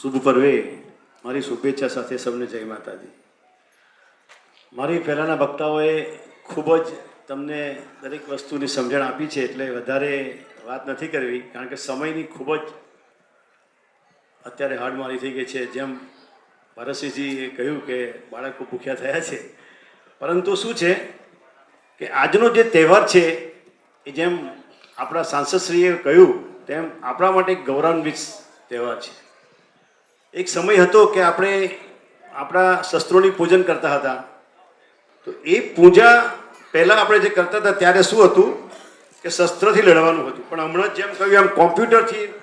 શુભ પર્વે મારી શુભેચ્છા સાથે સૌને જય માતાજી. મારી પહેલાંના વક્તાઓએ ખૂબ જ તમને દરેક વસ્તુની સમજણ આપી છે, એટલે વધારે વાત નથી કરવી, કારણ કે સમયની ખૂબ જ અત્યારે હાડમારી થઈ ગઈ છે. જેમ ભરતસિંહજીએ કહ્યું કે બાળકો ભૂખ્યા થયા છે, પરંતુ શું છે કે આજનો જે તહેવાર છે એ જેમ આપણા સાંસદશ્રીએ કહ્યું તેમ આપણા માટે એક ગૌરવાન્વિત તહેવાર છે. એક સમય હતો કે આપણે આપણા શસ્ત્રોની પૂજન કરતા હતા, તો એ પૂજા પહેલાં આપણે જે કરતા હતા ત્યારે શું હતું કે શસ્ત્રથી લડવાનું હતું. પણ હમણાં જેમ કહ્યું એમ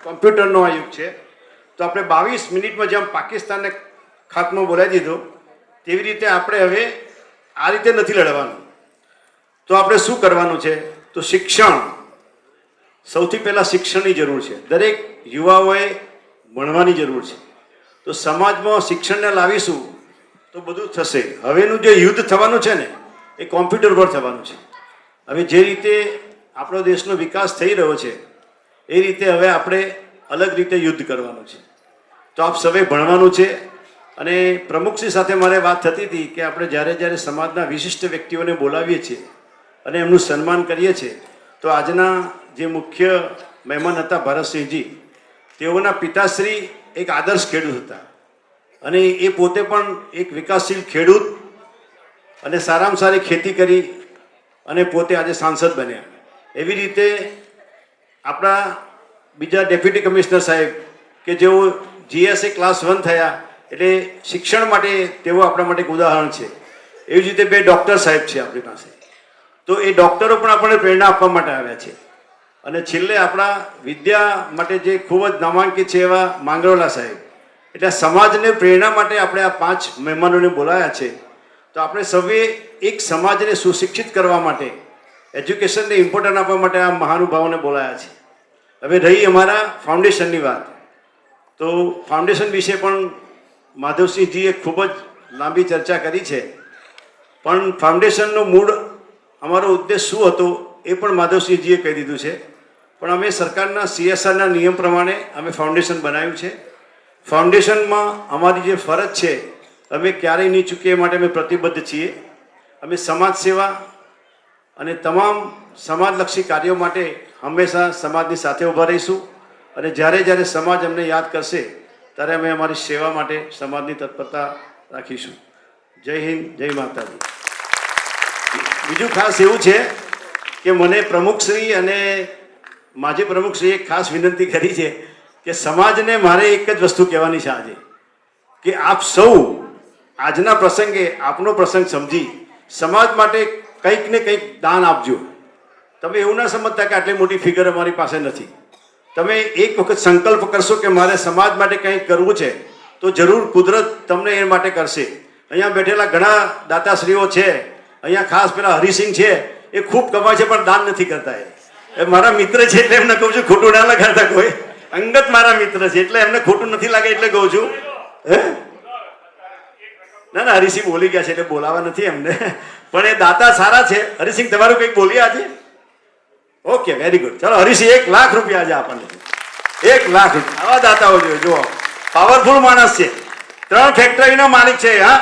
કોમ્પ્યુટરનો આ યુગ છે, તો આપણે 22 મિનિટમાં જેમ પાકિસ્તાનને ખાત્મો બોલાવી દીધો તેવી રીતે આપણે હવે આ રીતે નથી લડવાનું. તો આપણે શું કરવાનું છે? તો શિક્ષણ, સૌથી પહેલાં શિક્ષણની જરૂર છે. દરેક યુવાઓએ ભણવાની જરૂર છે. તો સમાજમાં શિક્ષણને લાવીશું તો બધું થશે. હવેનું જે યુદ્ધ થવાનું છે ને એ કોમ્પ્યુટર પર થવાનું છે. હવે જે રીતે આપણો દેશનો વિકાસ થઈ રહ્યો છે એ રીતે હવે આપણે અલગ રીતે યુદ્ધ કરવાનું છે. તો આપ સૌએ ભણવાનું છે. અને પ્રમુખશ્રી સાથે મારે વાત થતી હતી કે આપણે જ્યારે સમાજના વિશિષ્ટ વ્યક્તિઓને બોલાવીએ છીએ અને એમનું સન્માન કરીએ છીએ, તો આજના જે મુખ્ય મહેમાન હતા ભરતસિંહજી, તેઓના પિતાશ્રી એક આદર્શ ખેડૂત હતા અને એ પોતે પણ એક વિકાસશીલ ખેડૂત અને સારામાં સારી ખેતી કરી અને પોતે આજે સાંસદ બન્યા. એવી રીતે આપણા બીજા ડેપ્યુટી કમિશનર સાહેબ કે જેઓ GSA ક્લાસ 1 થયા, એટલે શિક્ષણ માટે તેઓ આપણા માટે એક ઉદાહરણ છે. એવી જ રીતે 2 ડૉક્ટર સાહેબ છે આપણી પાસે, તો એ ડૉક્ટરો પણ આપણને પ્રેરણા આપવા માટે આવ્યા છે. અને છેલ્લે આપણા વિદ્યા માટે જે ખૂબ જ નામાંકિત છે એવા માંગરોલા સાહેબ. એટલે સમાજને પ્રેરણા માટે આપણે આ 5 મહેમાનોને બોલાવ્યા છે. તો આપણે સૌએ એક સમાજને સુશિક્ષિત કરવા માટે, એજ્યુકેશનને ઇમ્પોર્ટન્ટ આપવા માટે આ મહાનુભાવોને બોલાવ્યા છે. હવે રહી અમારા ફાઉન્ડેશનની વાત, તો ફાઉન્ડેશન વિશે પણ માધવસિંહજીએ ખૂબ જ લાંબી ચર્ચા કરી છે. પણ ફાઉન્ડેશનનો મૂળ અમારો ઉદ્દેશ શું હતો એ પણ માધવસિંહજીએ કહી દીધું છે. પણ અમે સરકારના CSRના નિયમ પ્રમાણે અમે ફાઉન્ડેશન બનાવ્યું છે. ફાઉન્ડેશનમાં અમારી જે ફરજ છે અમે ક્યારેય નહીં ચૂકીએ, એ માટે અમે પ્રતિબદ્ધ છીએ. અમે સમાજ સેવા અને તમામ સમાજલક્ષી કાર્યો માટે હંમેશા સમાજની સાથે ઊભા રહીશું. અને જ્યારે સમાજ અમને યાદ કરશે ત્યારે અમે અમારી સેવા માટે સમાજની તત્પરતા રાખીશું. જય હિન્દ, જય માતાજી. બીજું ખાસ એવું છે કે મને પ્રમુખશ્રી અને માજી પ્રમુખશ્રીએ ખાસ વિનંતી કરી છે કે સમાજને મારે એક જ વસ્તુ કહેવાની છે આજે, કે આપ સૌ આજના પ્રસંગે આપનો પ્રસંગ સમજી સમાજ માટે કંઈક ને કંઈક દાન આપજો. તમે એવું ના સમજતા કે આટલી મોટી ફિગર અમારી પાસે નથી. તમે એક વખત સંકલ્પ કરશો કે મારે સમાજ માટે કંઈક કરવું છે, તો જરૂર કુદરત તમને એ માટે કરશે. અહીંયા બેઠેલા ઘણા દાતાશ્રીઓ છે. અહીંયા ખાસ પેલા હરિસિંહ છે, એ ખૂબ કમાય છે પણ દાન નથી કરતા. એ મારા મિત્ર છે એટલે એમને કહું છું ખોટું ના લગાડતા. કોઈ અંગત મારા મિત્ર છે એટલે એમને ખોટું નથી લાગે એટલે કહું છું. હે ના, હરિસિંહ બોલી ગયા છે એટલે બોલાવા નથી એમને, પણ એ દાતા સારા છે. હરિસિંહ તમારું કંઈક બોલીએ આજે? Okay, very good. ચાલો હરિસિંહ 1 લાખ રૂપિયા આજે આપણને. 1 લાખ રૂપિયા. આવા દાતાઓ જોઈએ. જુઓ, પાવરફુલ માણસ છે. 3 ફેક્ટરીનો માલિક છે. હા,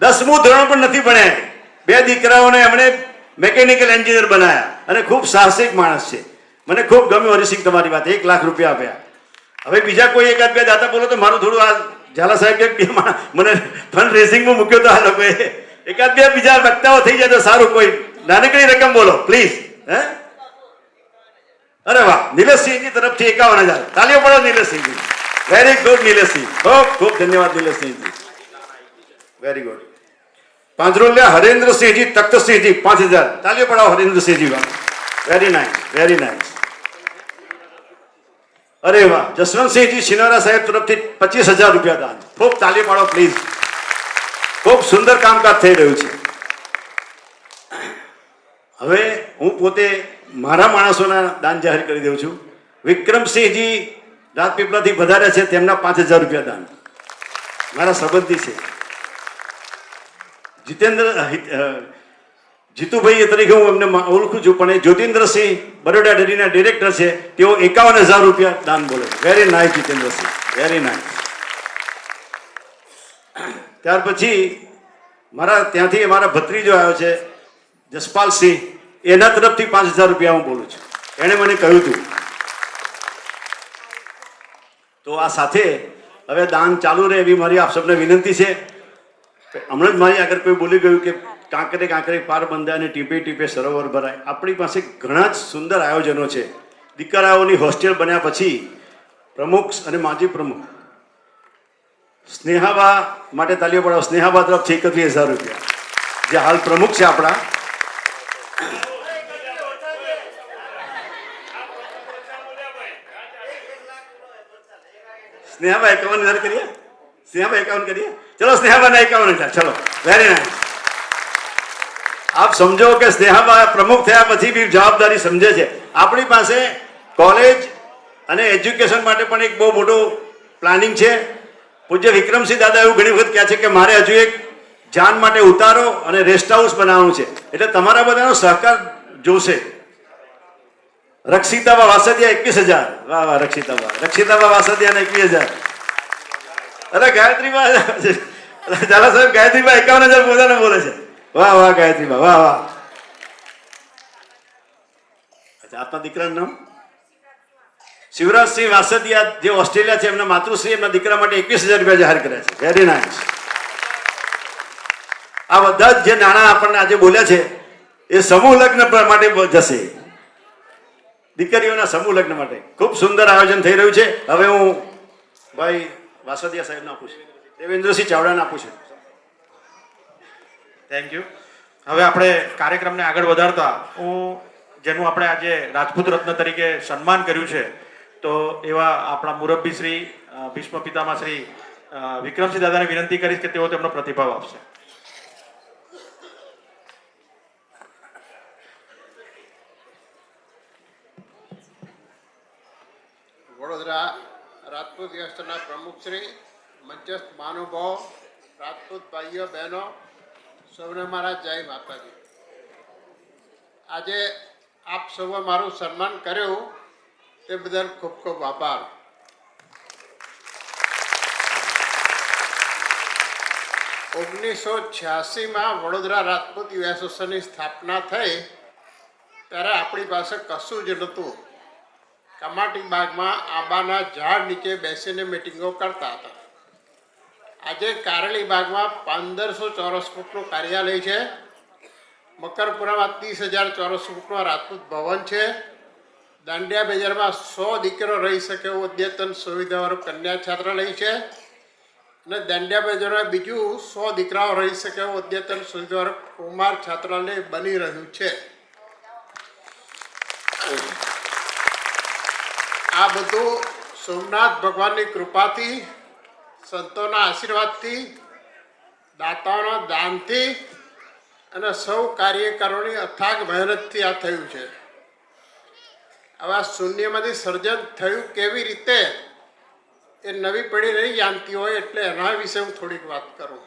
10મું ધોરણ પણ નથી ભણ્યા. 2 દીકરાઓને એમણે મેકેનિકલ એન્જિનિયર બનાવ્યા અને ખૂબ સાહસિક માણસ છે. મને ખૂબ ગમ્યું હરિસિંહ તમારી વાત. 1 લાખ રૂપિયા આપ્યા. હવે બીજા કોઈ 1-2 દાતા બોલો તો મારું થોડું આ ઝાલા સાહેબ કે મને ફંડ રેઝિંગમાં મૂક્યો તો આ લોકોએ 1-2 બીજા વક્તાઓ થઈ જાય તો સારું. કોઈ નાનકડી રકમ બોલો પ્લીઝ. હે, અરે વાહ, નિલેશસિંહજી તરફથી 51,000. તાલીઓ પડો નિલેશસિંહજી. વેરી ગુડ નિલેશસિંહ, ખૂબ ખૂબ ધન્યવાદ નિલેશસિંહજી. Very good. પાંજરોલિયા હરેન્દ્રસિંહજી તખ્તસિંહજી 5,000. તાલીઓ પડાવો Harendrasinhji. Very nice, very nice. અરે વાહ, જસવંતસિંહજી શિનોરા સાહેબ તરફથી 25,000 રૂપિયા દાન. ખૂબ તાલીઓ પાડો પ્લીઝ. ખૂબ સુંદર કામકાજ થઈ રહ્યું છે. હવે હું પોતે મારા માણસોના દાન જાહેર કરી દઉં છું. વિક્રમસિંહજી રાજપીપળાથી વધાર્યા છે, તેમના 5,000 રૂપિયા દાન. મારા સંબંધી છે. જીતુભાઈ તરીકે હું એમને ઓળખું છું, પણ એ જ્યોતિન્દ્રસિંહ બરોડા ડેરીના ડિરેક્ટર છે, તેઓ 51,000 રૂપિયા દાન બોલે. Very nice Jitendrasinh, very nice. ત્યાર પછી મારા ત્યાંથી મારા ભત્રીજો આવ્યો છે જસપાલસિંહ, એના તરફથી 5,000 રૂપિયા હું બોલું છું. એણે મને કહ્યું હતું. તો આ સાથે હવે દાન ચાલુ રહે એવી મારી આપ સૌને વિનંતી છે. હમણાં જ મારી આગળ કોઈ બોલી ગયું કે કાંકરે કાંકરે પાર બંધાય અને ટીપે ટીપે સરોવર ભરાય. આપણી પાસે ઘણા જ સુંદર આયોજનો છે. દીકરાઓની હોસ્ટેલ બન્યા પછી પ્રમુખ અને માજી પ્રમુખ સ્નેહાબા માટે તાલીઓ પડાવો. સ્નેહાબા તરફથી 31,000 રૂપિયા, જે હાલ પ્રમુખ છે આપણા. સ્નેહાબા 51,000 કરીએ. સ્નેહાબા 51 કરીએ. ચલો સ્નેહાબાને 51,000. ચલો, વેરી નાઇસ. આપ સમજો કે સ્નેહાબા પ્રમુખ થયા પછી બી જવાબદારી સમજે છે. આપણી પાસે કોલેજ અને એજ્યુકેશન માટે પણ એક બહુ મોટું પ્લાનિંગ છે. પૂજ્ય વિક્રમસિંહ દાદા એવું ઘણી વખત કહે છે કે મારે હજુ એક જાન માટે ઉતારો અને રેસ્ટ હાઉસ બનાવવાનું છે, એટલે તમારા બધાનો સહકાર જોશે. રક્ષિતાબા વાસદિયા 21,000. વાહ વાહ રક્ષિતાબા. રક્ષિતાબા વાસદિયાને 21,000. અરે ગાયત્રીબા ઝાલા સાહેબ, ગાયત્રીબા 51,000 પોતાને બોલે છે. વાહ વાહ ગાયત્રીબા, વાહ વાહ. અચ્છા, આપના દીકરાનું નામ શિવરાજસિંહ વાસદિયા, જે ઓસ્ટ્રેલિયા છે, એમના માતૃશ્રી એમના દીકરા માટે 21,000 રૂપિયા જાહેર કર્યા છે. Very nice. આ બધા જ જે નાણાં આપણને આજે બોલ્યા છે એ સમૂહ લગ્ન માટે જશે. દીકરીઓના સમૂહ લગ્ન માટે ખૂબ સુંદર આયોજન થઈ રહ્યું છે. હવે હું ભાઈ વાસદિયા સાહેબને આપું છું, દેવેન્દ્રસિંહ ચાવડાને આપું છું. Thank you. હવે આપણે કાર્યક્રમને આગળ વધારતા જેનું આપણે આજે રાજપૂત રત્ન તરીકે સન્માન કર્યું છે, તો એવા આપણા મુરબ્બી શ્રી ભીષ્મ પિતામહ શ્રી વિક્રમસિંહ દાદાને વિનંતી કરીશ કે તેઓ તેમનો પ્રતિભાવ આપશે. વડોદરા રાજપૂત વ્યવસ્થાના પ્રમુખ શ્રી, મંચસ્થ મહાનુભાવો, રાજપૂત ભાઈઓ બહેનો, સૌને મારા જય માતાજી. આજે આપ સૌએ મારું સન્માન કર્યું તે બદલ ખૂબ ખૂબ આભાર. ઓગણીસો 86માં વડોદરા રાજપૂત યુવા એસોસિએશનની સ્થાપના થઈ ત્યારે આપણી પાસે કશું જ નહોતું. કમાટી બાગમાં આંબાના ઝાડ નીચે બેસીને મિટિંગો કરતા હતા. આજે કારેલી બાગમાં 1500 ચોરસ ફૂટનું કાર્યાલય છે. મકરપુરામાં 30,000 ચોરસ ફૂટનું રાજપૂત ભવન છે. દાંડિયા બજારમાં 100 દીકરો રહી શકે એવું અદ્યતન સુવિધાવાળું કન્યા છાત્રાલય છે. અને દાંડિયા બજારમાં બીજું 100 દીકરાઓ રહી શકે એવું અદ્યતન સુવિધાવાળું કુમાર છાત્રાલય બની રહ્યું છે. આ બધું સોમનાથ ભગવાનની કૃપાથી, સંતોના આશીર્વાદથી, દાતાઓના દાનથી અને સૌ કાર્યકરોની અથાગ મહેનતથી આ થયું છે. હવે આ શૂન્યમાંથી સર્જન થયું કેવી રીતે એ નવી પેઢી નહીં જાણતી હોય, એટલે એના વિશે હું થોડીક વાત કરું.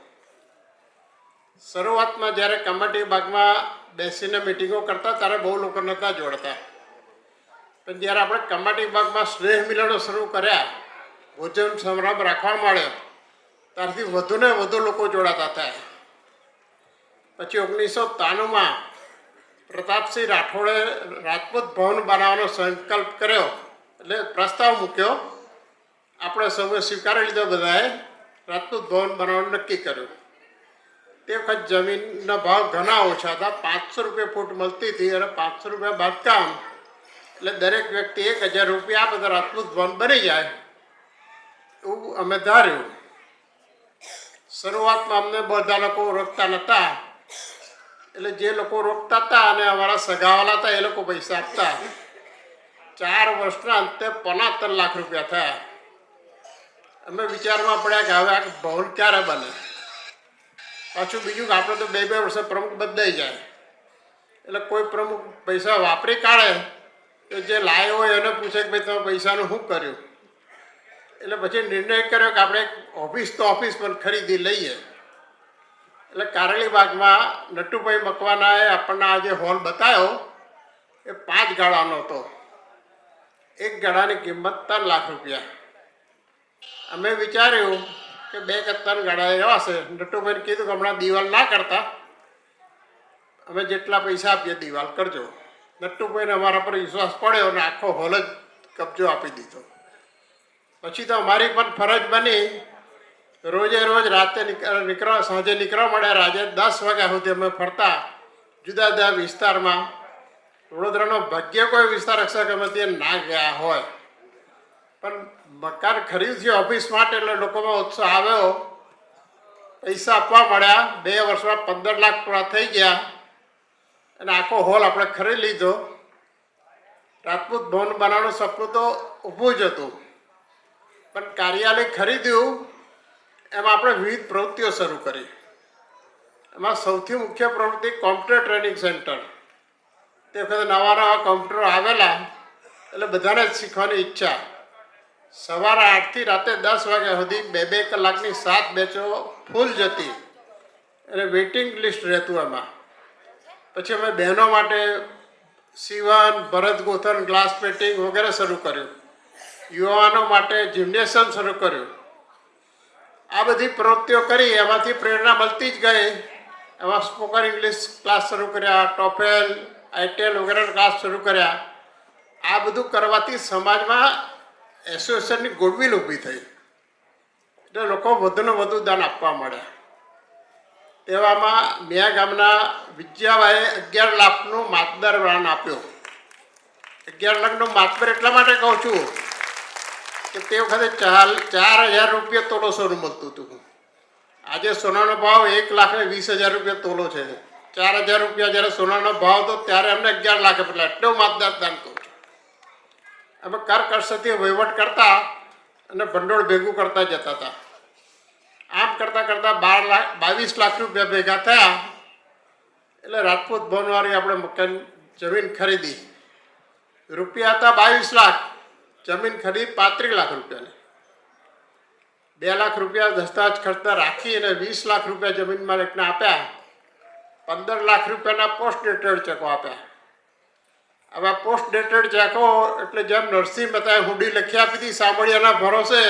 શરૂઆતમાં જ્યારે કમાટી બાગમાં બેસીને મિટિંગો કરતા ત્યારે બહુ લોકો નહોતા જોડતા. પણ જ્યારે આપણે કમાટી બાગમાં સ્નેહ મિલનો શરૂ કર્યા, ભોજન સમારંભ રાખવા માંડ્યો, ત્યારથી વધુને વધુ લોકો જોડાતા થયા. પછી 1993માં પ્રતાપસિંહ રાઠોડે રાજપૂત ભવન બનાવવાનો સંકલ્પ કર્યો, એટલે પ્રસ્તાવ મૂક્યો. આપણે સૌએ સ્વીકારી લીધો. બધાએ રાજપૂત ભવન બનાવવાનું નક્કી કર્યું. તે વખત જમીનના ભાવ ઘણા ઓછા હતા. 500 રૂપિયા ફૂટ મળતી હતી અને 500 રૂપિયા બાંધકામ, એટલે દરેક વ્યક્તિ 1,000 રૂપિયા આપે તો રાજપૂત ભવન બની જાય એવું અમે ધાર્યું. શરૂઆતમાં અમને બધા લોકો રોકતા નહોતા, એટલે જે લોકો રોકતા હતા અને અમારા સગાવાલા હતા એ લોકો પૈસા આપતા. 4 વર્ષના અંતે 75 લાખ રૂપિયા થયા. અમે વિચારમાં પડ્યા કે હવે આ ભવન ક્યારે બને. પાછું બીજું કે આપણે તો 2-2 વર્ષે પ્રમુખ બદલાઈ જાય, એટલે કોઈ પ્રમુખ પૈસા વાપરી કાઢે તો જે લાયો હોય એને પૂછે કે ભાઈ તમે પૈસાનું શું કર્યું. એટલે પછી નિર્ણય કર્યો કે આપણે ઓફિસ તો ઓફિસ પણ ખરીદી લઈએ. એટલે કારેલી બાગમાં નટુભાઈ મકવાનાએ આપણને આ જે હોલ બતાવ્યો એ 5 ગાળાનો હતો. 1 ગાળાની કિંમત 3 લાખ રૂપિયા. અમે વિચાર્યું કે કે 2 કે 3 ગાડા એવા છે. નટુભાઈને કીધું કે હમણાં દિવાલ ના કરતા, અમે જેટલા પૈસા આપીએ દિવાલ કરજો. નટુભાઈને અમારા પર વિશ્વાસ પડ્યો અને આખો હોલ જ કબજો આપી દીધો. પછી તો અમારી પણ ફરજ બની રોજે રોજ રાતે નીકળવા, સાંજે નીકળવા મળ્યા. રાજે 10 વાગ્યા સુધી અમે ફરતા જુદા જુદા વિસ્તારમાં. વડોદરાનો ભાગ્ય કોઈ વિસ્તાર હશે કે અમે ત્યાં ના ગયા હોય. પણ મકાન ખરીદ્યું છે ઓફિસ માટે એટલે લોકોમાં ઉત્સાહ આવ્યો. પૈસા આપવા મળ્યા. 2 વર્ષમાં 15 લાખ પૂરા થઈ ગયા અને આખો હોલ આપણે ખરીદી લીધો. રાજપૂત ભવન બનાવવાનું સપનું તો ઊભું જ હતું, પણ કાર્યાલય ખરીદ્યું એમાં આપણે વિવિધ પ્રવૃત્તિઓ શરૂ કરી. એમાં સૌથી મુખ્ય પ્રવૃત્તિ કોમ્પ્યુટર ટ્રેનિંગ સેન્ટર. તે વખતે નવા નવા કોમ્પ્યુટરો આવેલા એટલે બધાને જ શીખવાની ઈચ્છા. સવારે 8 થી રાતે 10 વાગ્યા સુધી 2-2 કલાકની 7 બેચો ફૂલ જતી અને વેઇટિંગ લિસ્ટ રહેતું એમાં. પછી અમે બહેનો માટે સીવન, ભરત ગોથન, ગ્લાસ પેઇન્ટિંગ વગેરે શરૂ કર્યું. યુવાનો માટે જિમ્નેશિયમ શરૂ કર્યું. આ બધી પ્રવૃત્તિઓ કરી, એમાંથી પ્રેરણા મળતી જ ગઈ. એમાં સ્પોકન ઇંગ્લિશ ક્લાસ શરૂ કર્યા, ટોફેલ, આઈટેલ વગેરેના ક્લાસ શરૂ કર્યા. આ બધું કરવાથી સમાજમાં એસોસિએશનની ગુડવિલ ઊભી થઈ એટલે લોકો વધુને વધુ દાન આપવા મળ્યા. તેવામાં મિયા ગામના વિજયાભાઈએ 11 લાખનું માતબર દાન આપ્યું. 11 લાખનું માતબર એટલા માટે કહું છું કે તે વખતે 4,000 રૂપિયા તોલો સોનું મળતું હતું. આજે સોનાનો ભાવ 1,20,000 રૂપિયા તોલો છે. 4,000 રૂપિયા જ્યારે સોનાનો ભાવ હતો ત્યારે અમને 11 લાખ આપેલા. એટલું માતદાર દાન કહું છું. અમે કરકસરથી વહીવટ કરતા અને ભંડોળ ભેગું કરતા જતા હતા. આમ કરતાં કરતાં 22 લાખ રૂપિયા ભેગા થયા એટલે રાજપૂત ભવનવાળી આપણે મકાન જમીન ખરીદી. રૂપિયા હતા 22 લાખ, જમીન ખરીદી 35 લાખ રૂપિયાની. 2 લાખ રૂપિયા દસ્તાવેજ ખર્ચતા રાખી અને 20 લાખ રૂપિયા જમીન માલિકને આપ્યા. 15 લાખ રૂપિયાના પોસ્ટ ડેટેડ ચેકો આપ્યા. હવે પોસ્ટ ડેટેડ ચેકો એટલે જેમ નરસિંહ મહેતાએ હુંડી લખી આપી હતી સામળિયાના ભરોસે,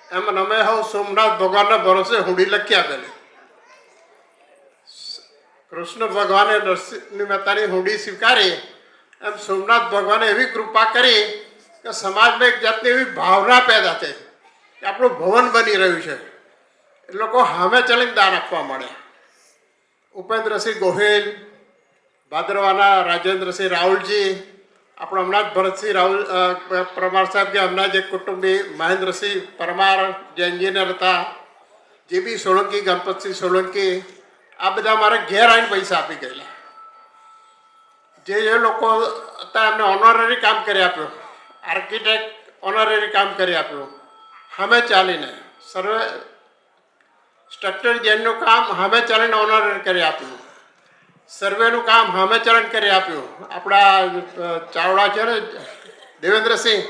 એમ અમે હવ સોમનાથ ભગવાનના ભરોસે હુંડી લખી આપેલી. કૃષ્ણ ભગવાને નરસિંહ મહેતાની હુંડી સ્વીકારી, એમ સોમનાથ ભગવાને એવી કૃપા કરી કે સમાજમાં એક જાતની એવી ભાવના પેદા થઈ કે આપણું ભવન બની રહ્યું છે. એ લોકો સામે ચલીને દાન આપવા મળ્યા. ઉપેન્દ્રસિંહ ગોહિલ, ભાદરવાના રાજેન્દ્રસિંહ રાહુલજી, આપણે હમણાં જ ભરતસિંહ રાહુલ પરમાર સાહેબ કે હમણાં જ એક કુટુંબી મહેન્દ્રસિંહ પરમાર જે એન્જિનિયર હતા, જીબી સોલંકી, ગણપતસિંહ સોલંકી, આ બધા મારે ઘેર આવીને પૈસા આપી ગયેલા. જે લોકો હતા એમને ઓનરરી કામ કરી આપ્યું. આર્કિટેક્ટ ઓનરરી કામ કરી આપ્યું. સામે ચાલીને સર્વે સ્ટ્રક્ચર ડિઝાઇનનું કામ સામે ચાલીને ઓનરરી કરી આપ્યું. સર્વેનું કામ સામે ચાલીને કરી આપ્યું. આપણા ચાવડા છે ને દેવેન્દ્રસિંહ,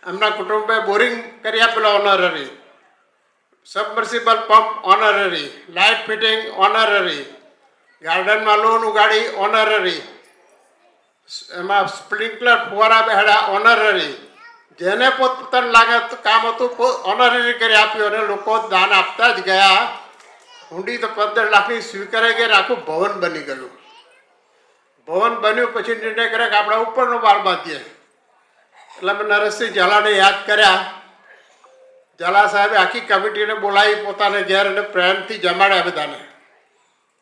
એમના કુટુંબે બોરિંગ કરી આપેલો honorary. Submersible pump honorary, light fitting honorary, ગાર્ડનમાં લોન ઉગાડી ઓનરરી, એમાં સ્પ્રિંકલર ફુવારા બેહાડ્યા ઓનરરી. જેને પોતપોતાનું લાગે કામ હતું ઓનરરી કરી આપ્યું અને લોકો દાન આપતા જ ગયા. હુંડી તો 15 લાખની સ્વીકારાઈ ગઈ, આખું ભવન બની ગયું. ભવન બન્યું પછી નિર્ણય કર્યો કે આપણે ઉપરનો બાર બાંધીએ. એટલે અમે નરેશસિંહ ઝાલાને યાદ કર્યા. ઝાલા સાહેબે આખી કમિટીને બોલાવી પોતાને ઘેર અને પ્રેમથી જમાડ્યા બધાને.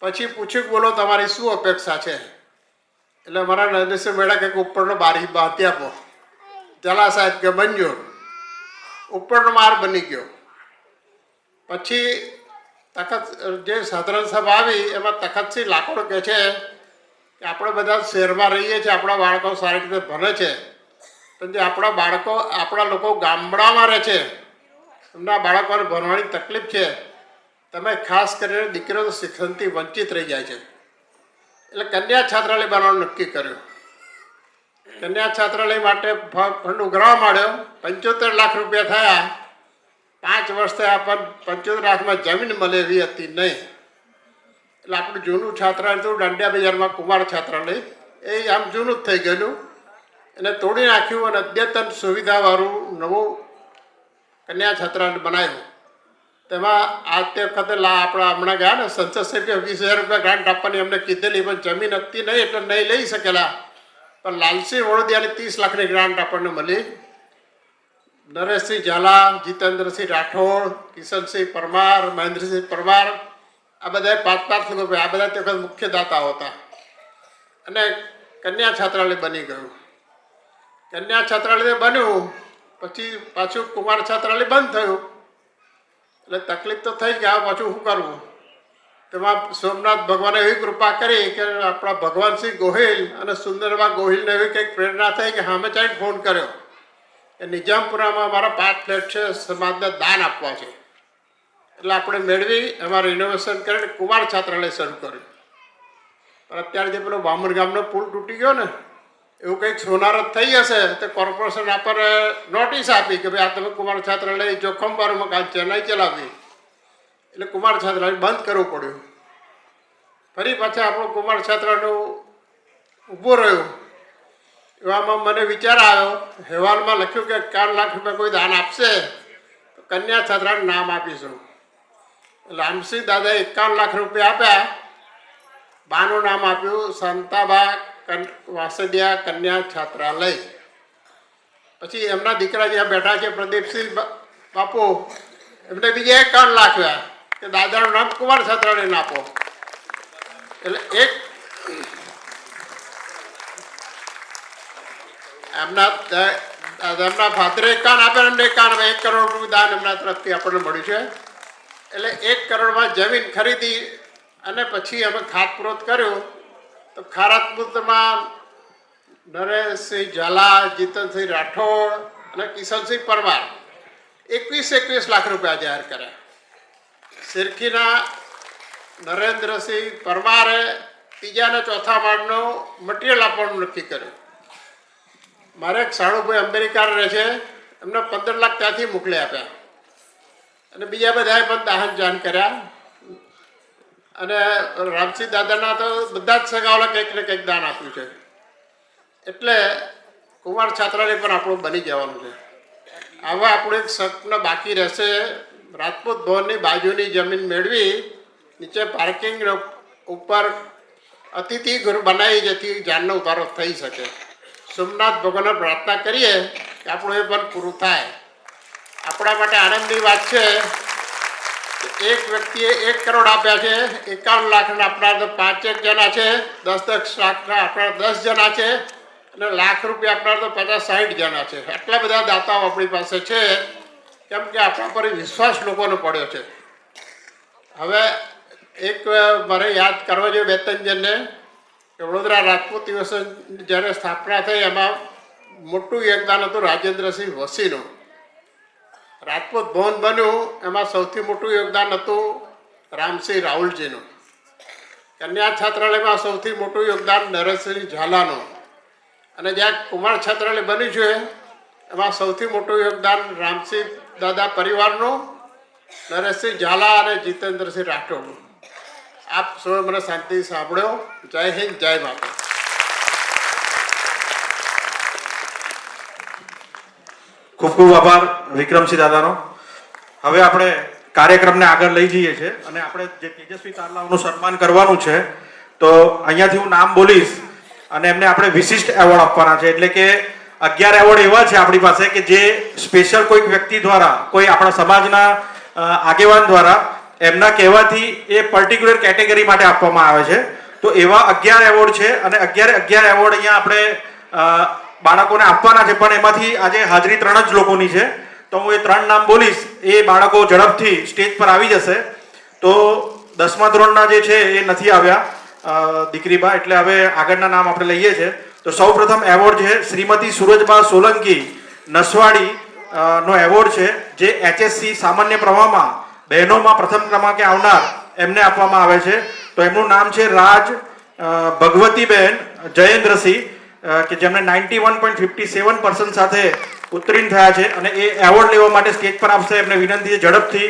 પછી પૂછ્યું, બોલો તમારી શું અપેક્ષા છે? એટલે મારા નરેશસિંહ મેળા કે ઉપરનો બારી બાંધી આપો. ઝાલા સાહેબ કે બન્યો. ઉપરનો માર બની ગયો. પછી તખત જે સાધારણ સભા આવી એમાં તખતસિંહ લાકડો કહે છે કે આપણે બધા શહેરમાં રહીએ છીએ, આપણા બાળકો સારી રીતે ભણે છે, પણ જે આપણા લોકો ગામડામાં રહે છે, એમના બાળકોને ભણવાની તકલીફ છે. તમે ખાસ કરીને દીકરીઓ શિક્ષણથી વંચિત રહી જાય છે. એટલે કન્યા છાત્રાલય બનાવવાનું નક્કી કર્યું. કન્યા છાત્રાલય માટે ફંડ ઉઘરાવા માંડ્યો. 75 લાખ રૂપિયા થયા. 5 વર્ષ થયા પણ 75 લાખમાં જમીન મળે એવી હતી નહીં. એટલે આપણું જૂનું છાત્રાલય હતું દાંડિયા બજારમાં કુમાર છાત્રાલય, એ આમ જૂનું જ થઈ ગયેલું. એને તોડી નાખ્યું અને અદ્યતન સુવિધાવાળું નવું કન્યા છાત્રાલય બનાવ્યું. તેમાં આ તે વખતે આપણા હમણાં ગયા ને સંસદ સભ્ય 20,000 રૂપિયા ગ્રાન્ટ આપવાની અમને કીધેલી, પણ જમીન હતી નહીં એટલે નહીં લઈ શકેલા. પણ લાલસિંહ વડોદિયાની 30 લાખની ગ્રાન્ટ આપણને મળી. નરેશસિંહ ઝાલા, જીતેન્દ્રસિંહ રાઠોડ, કિશનસિંહ પરમાર, મહેન્દ્રસિંહ પરમાર, આ બધા 5-5 લાખ રૂપિયા, આ બધા તે વખત મુખ્ય દાતાઓ હતા. અને કન્યા છાત્રાલય બની ગયું. કન્યા છાત્રાલય બન્યું પછી પાછું કુમાર છાત્રાલય બંધ થયું. એટલે તકલીફ તો થઈ ગયા, પાછું શું કરવું. તેમાં સોમનાથ ભગવાને એવી કૃપા કરી કે આપણા ભગવાનસિંહ ગોહિલ અને સુંદરબા ગોહિલને એવી કંઈક પ્રેરણા થઈ કે સામે ચાઈને ફોન કર્યો કે નિજામપુરામાં અમારા 5 ફ્લેટ છે, સમાજને દાન આપવા છે. એટલે આપણે મેળવી એમાં રિનોવેશન કરીને કુમાર છાત્રાલય શરૂ કર્યું. પણ અત્યારે જે પેલો બામણ ગામનો પુલ તૂટી ગયો ને, એવું કંઈક સોનારત થઈ હશે તો કોર્પોરેશન આપણને નોટિસ આપી કે ભાઈ આ તમે કુમાર છાત્રાલય જોખમવાળું મકાન છે, નહીં ચલાવવી. એટલે કુમાર છાત્રાલય બંધ કરવું પડ્યું. ફરી પાછા આપણું કુમાર છાત્રાલય ઊભું રહ્યું. એવામાં મને વિચાર આવ્યો, અહેવાલમાં લખ્યું કે 51 લાખ રૂપિયા કોઈ દાન આપશે તો કન્યા છાત્રાલયનું નામ આપીશું. એટલે રામસિંહ દાદાએ 51 લાખ રૂપિયા આપ્યા. બાનું નામ આપ્યું શાંતાબા વાસદિયા કન્યા છાત્રાલય. પછી એમના દીકરા જ્યાં બેઠા છે પ્રદીપસિંહ બાપુ, એમને બીજા 51 લાખ આપ્યા કે દાદાનું નામ કુમાર છાત્રાલયને આપો. એટલે એમના ફાધરે 51 આપ્યા, એમને 1 કરોડ રૂપિયા દાન એમના તરફથી આપણને મળ્યું છે. એટલે 1 કરોડમાં જમીન ખરીદી અને પછી અમે ખાતમુહૂર્ત કર્યું. તો ખાતમુહૂર્તમાં નરેશસિંહ ઝાલા, જીતનસિંહ રાઠોડ અને કિશનસિંહ પરમાર 21 લાખ રૂપિયા જાહેર કર્યા. સિરખીના નરેન્દ્રસિંહ પરમારે 3જા અને 4થા માળનું મટીરિયલ આપવાનું નક્કી કર્યું. મારે એક સાળુભાઈ અમેરિકા રહે છે, એમને 15 લાખ ત્યાંથી મોકલી આપ્યા. અને બીજા બધાએ પણ દાન જાન કર્યા. અને રામસિંહ દાદાના તો બધા જ સગાવાલા કંઈક ને કંઈક દાન આપ્યું છે. એટલે કુમાર છાત્રાલય પણ આપણું બની જવાનું છે. હવે આપણું એક સપન બાકી રહેશે, રાજપૂત ભવનની બાજુની જમીન મેળવી નીચે પાર્કિંગ ઉપર અતિથિ ગૃહ બનાવી, જેથી જાનનો ઉતારો થઈ શકે. સોમનાથ ભગવાનને પ્રાર્થના કરીએ કે આપણું એ પણ પૂરું થાય. આપણા માટે આનંદની વાત છે કે એક વ્યક્તિએ 1 કરોડ આપ્યા છે, 51 લાખના આપણા તો 5 જણા છે, 10 લાખના આપણા 10 જણા છે, અને લાખ રૂપિયા આપણા તો 50-60 જણા છે. એટલા બધા દાતાઓ આપણી પાસે છે, કેમ કે આપણા પર વિશ્વાસ લોકોનો પડ્યો છે. હવે એક મારે યાદ કરવા જોઈએ 2-3 જણને કે વડોદરા રાજપૂત દિવસ જ્યારે સ્થાપના થઈ એમાં મોટું યોગદાન હતું રાજેન્દ્રસિંહ વસીનું. રાજપૂત ભવન બન્યું એમાં સૌથી મોટું યોગદાન હતું રામસિંહ રાહુલજીનું. કન્યા છાત્રાલયમાં સૌથી મોટું યોગદાન નરેશસિંહ ઝાલાનું. અને જ્યાં કુમાર છાત્રાલય બન્યું છે એમાં સૌથી મોટું યોગદાન રામસિંહ દાદા પરિવારનું, નરેશસિંહ ઝાલા અને જીતેન્દ્રસિંહ રાઠોડનું. આપ સૌએ મને શાંતિથી સાંભળ્યો. જય હિન્દ, જય માતા. ખૂબ ખૂબ આભાર વિક્રમસિંહ દાદાનો. હવે આપણે કાર્યક્રમને આગળ લઈ જઈએ છીએ અને આપણે જે તેજસ્વી તારલાઓનું સન્માન કરવાનું છે, તો અહીંયાથી હું નામ બોલીશ અને એમને આપણે વિશિષ્ટ એવોર્ડ આપવાના છે. એટલે કે 11 એવોર્ડ એવા છે આપણી પાસે કે જે સ્પેશિયલ કોઈક વ્યક્તિ દ્વારા, કોઈ આપણા સમાજના આગેવાન દ્વારા એમના કહેવાથી એ પર્ટિક્યુલર કેટેગરી માટે આપવામાં આવે છે. તો એવા 11 એવોર્ડ છે અને 11 એવોર્ડ અહીંયા આપણે બાળકોને આપવાના છે. પણ એમાંથી આજે હાજરી 3 જ લોકોની છે, તો હું એ 3 નામ બોલીશ. એ બાળકો ઝડપથી સ્ટેજ પર આવી જશે. તો 10મા ધોરણના જે છે એ નથી આવ્યા દીકરીબા, એટલે હવે આગળના નામ આપણે લઈએ છીએ. તો સૌપ્રથમ એવોર્ડ છે શ્રીમતી સુરજબા સોલંકી નસવાડી નો એવોર્ડ છે, જે HSC સામાન્ય પ્રવાહમાં બહેનોમાં પ્રથમ ક્રમાંકે આવનાર એમને આપવામાં આવે છે. તો એમનું નામ છે રાજ ભગવતીબેન જયેન્દ્રસિંહ, કે જેમને 91.57% સાથે ઉત્તીર્ણ થયા છે. અને એ એવોર્ડ લેવા માટે સ્ટેજ પર આવશે. એમને વિનંતી છે ઝડપથી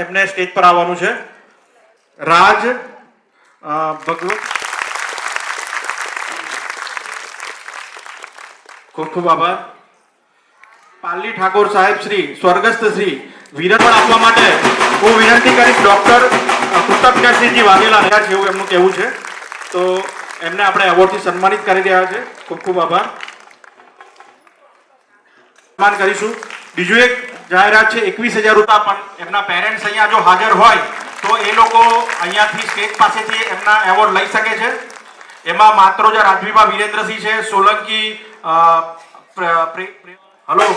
એમને સ્ટેજ પર આવવાનું છે. રાજ ભગવત, ખૂબ ખૂબ આભાર. પાલડી ઠાકોર સાહેબ શ્રી સ્વર્ગસ્થ શ્રી વિરલ પણ આપવા માટે હું વિનંતી કરીશ. ડોક્ટર કૃતજ્ઞસિંહજી વાઘેલા રહ્યા છે એવું એમનું કહેવું છે. તો એમને આપણે એવોર્ડથી સન્માનિત કરી રહ્યા છે. ખૂબ ખૂબ આભાર. સન્માન કરીશું. બીજું એક જાહેરાત છે, 21,000 રૂપિયા પણ એમના પેરેન્ટ્સ અહીંયા જો હાજર હોય તો એ લોકો અહીંયાથી સ્ટેજ પાસેથી એમના એવોર્ડ લઈ શકે છે. એમાં માત્રોજા રાજવીબા વિરેન્દ્રસિંહ છે, સોલંકી હલો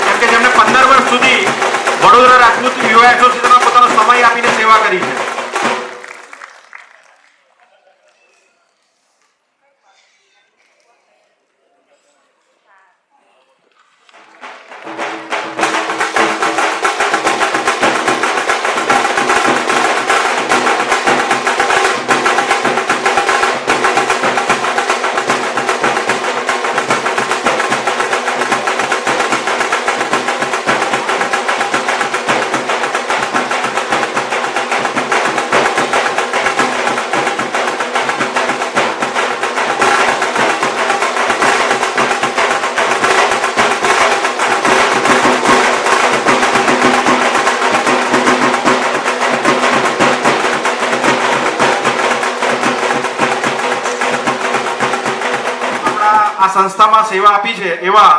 કેમ કે જેમને 15 વર્ષ સુધી વડોદરા રાજપૂત યુવા એસોસિએશનમાં પોતાનો સમય આપીને સેવા કરી છે. આ સંસ્થામાં સેવા આપી છે એવા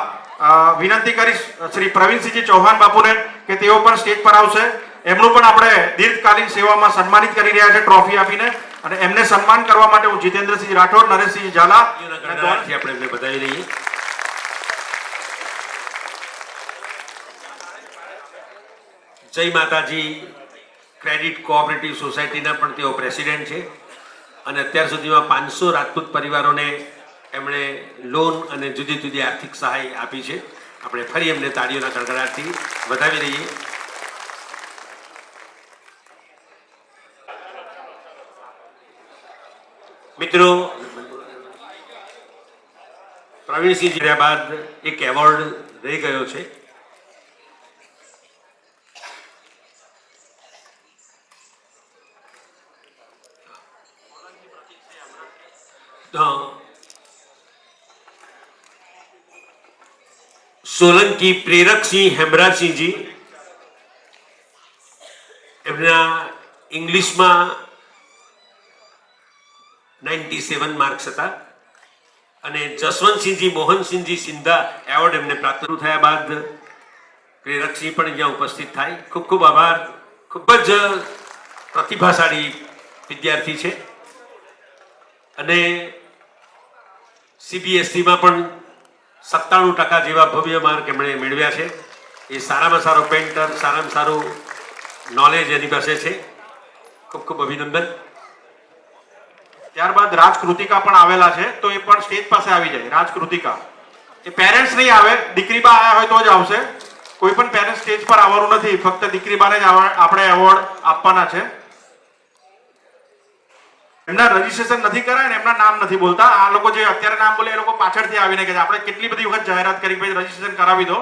વિનંતી કરીશ શ્રી પ્રવીણસિંહજી ચૌહાણ બાપુને કે તેઓ પણ સ્ટેજ પર આવશે. એમનું પણ આપણે દીર્ઘકાલીન સેવામાં સન્માનિત કરી રહ્યા છે ટ્રોફી આપીને, અને એમને સન્માન કરવા માટે હું જીતેન્દ્રસિંહ રાઠોડ, નરેશસિંહ ઝાલા આપણે એમને બતાવી લઈએ. જય માતાજી ક્રેડિટ કોઓપરેટિવ સોસાયટીના પણ તેઓ પ્રેસિડેન્ટ છે, અને અત્યાર સુધીમાં 500 રાજપૂત પરિવારોને એમણે લોન અને જુદી જુદી આર્થિક સહાય આપી છે. આપણે ફરી એમને તાળીઓના ગડગડાટથી વધાવી દઈએ. મિત્રો, પ્રવીણસિંહ જીર્યા બાદ એક એવોર્ડ રહી ગયો છે. સોલંકી પ્રેરકસિંહ હેમરાજસિંહજી, એમના ઇંગ્લિશમાં 97 માર્ક્સ હતા, અને જસવંતસિંહજી મોહનસિંહજી સિંધા એવોર્ડ એમને પ્રાપ્ત થયા બાદ પ્રેરકસિંહ પણ અહીંયા ઉપસ્થિત થાય. ખૂબ ખૂબ આભાર. ખૂબ જ પ્રતિભાશાળી વિદ્યાર્થી છે, અને CBSEમાં પણ 97% જેવા ભવ્ય માર્ક એમણે મેળવ્યા છે. એ સારામાં સારો પેન્ટર, સારામાં સારું નોલેજ એની પાસે છે. ખૂબ ખૂબ અભિનંદન. ત્યારબાદ રાજકૃતિકા પણ આવેલા છે, તો એ પણ સ્ટેજ પાસે આવી જાય. રાજકૃતિકા એ પેરેન્ટ્સ નહીં આવે, દીકરી બા આવ્યા હોય તો જ આવશે. કોઈ પણ પેરેન્ટ સ્ટેજ પર આવવાનું નથી, ફક્ત દીકરી બાને જ આપણે એવોર્ડ આપવાના છે. એમના રજીસ્ટ્રેશન નથી કરાય ને એમના નામ નથી બોલતા. આ લોકો જે અત્યારે નામ બોલે એ લોકો પાછળથી આવીને કહે છે આપણે કેટલી બધી વખત જાહેરાત કરી, ભાઈ રજીસ્ટ્રેશન કરાવી દો.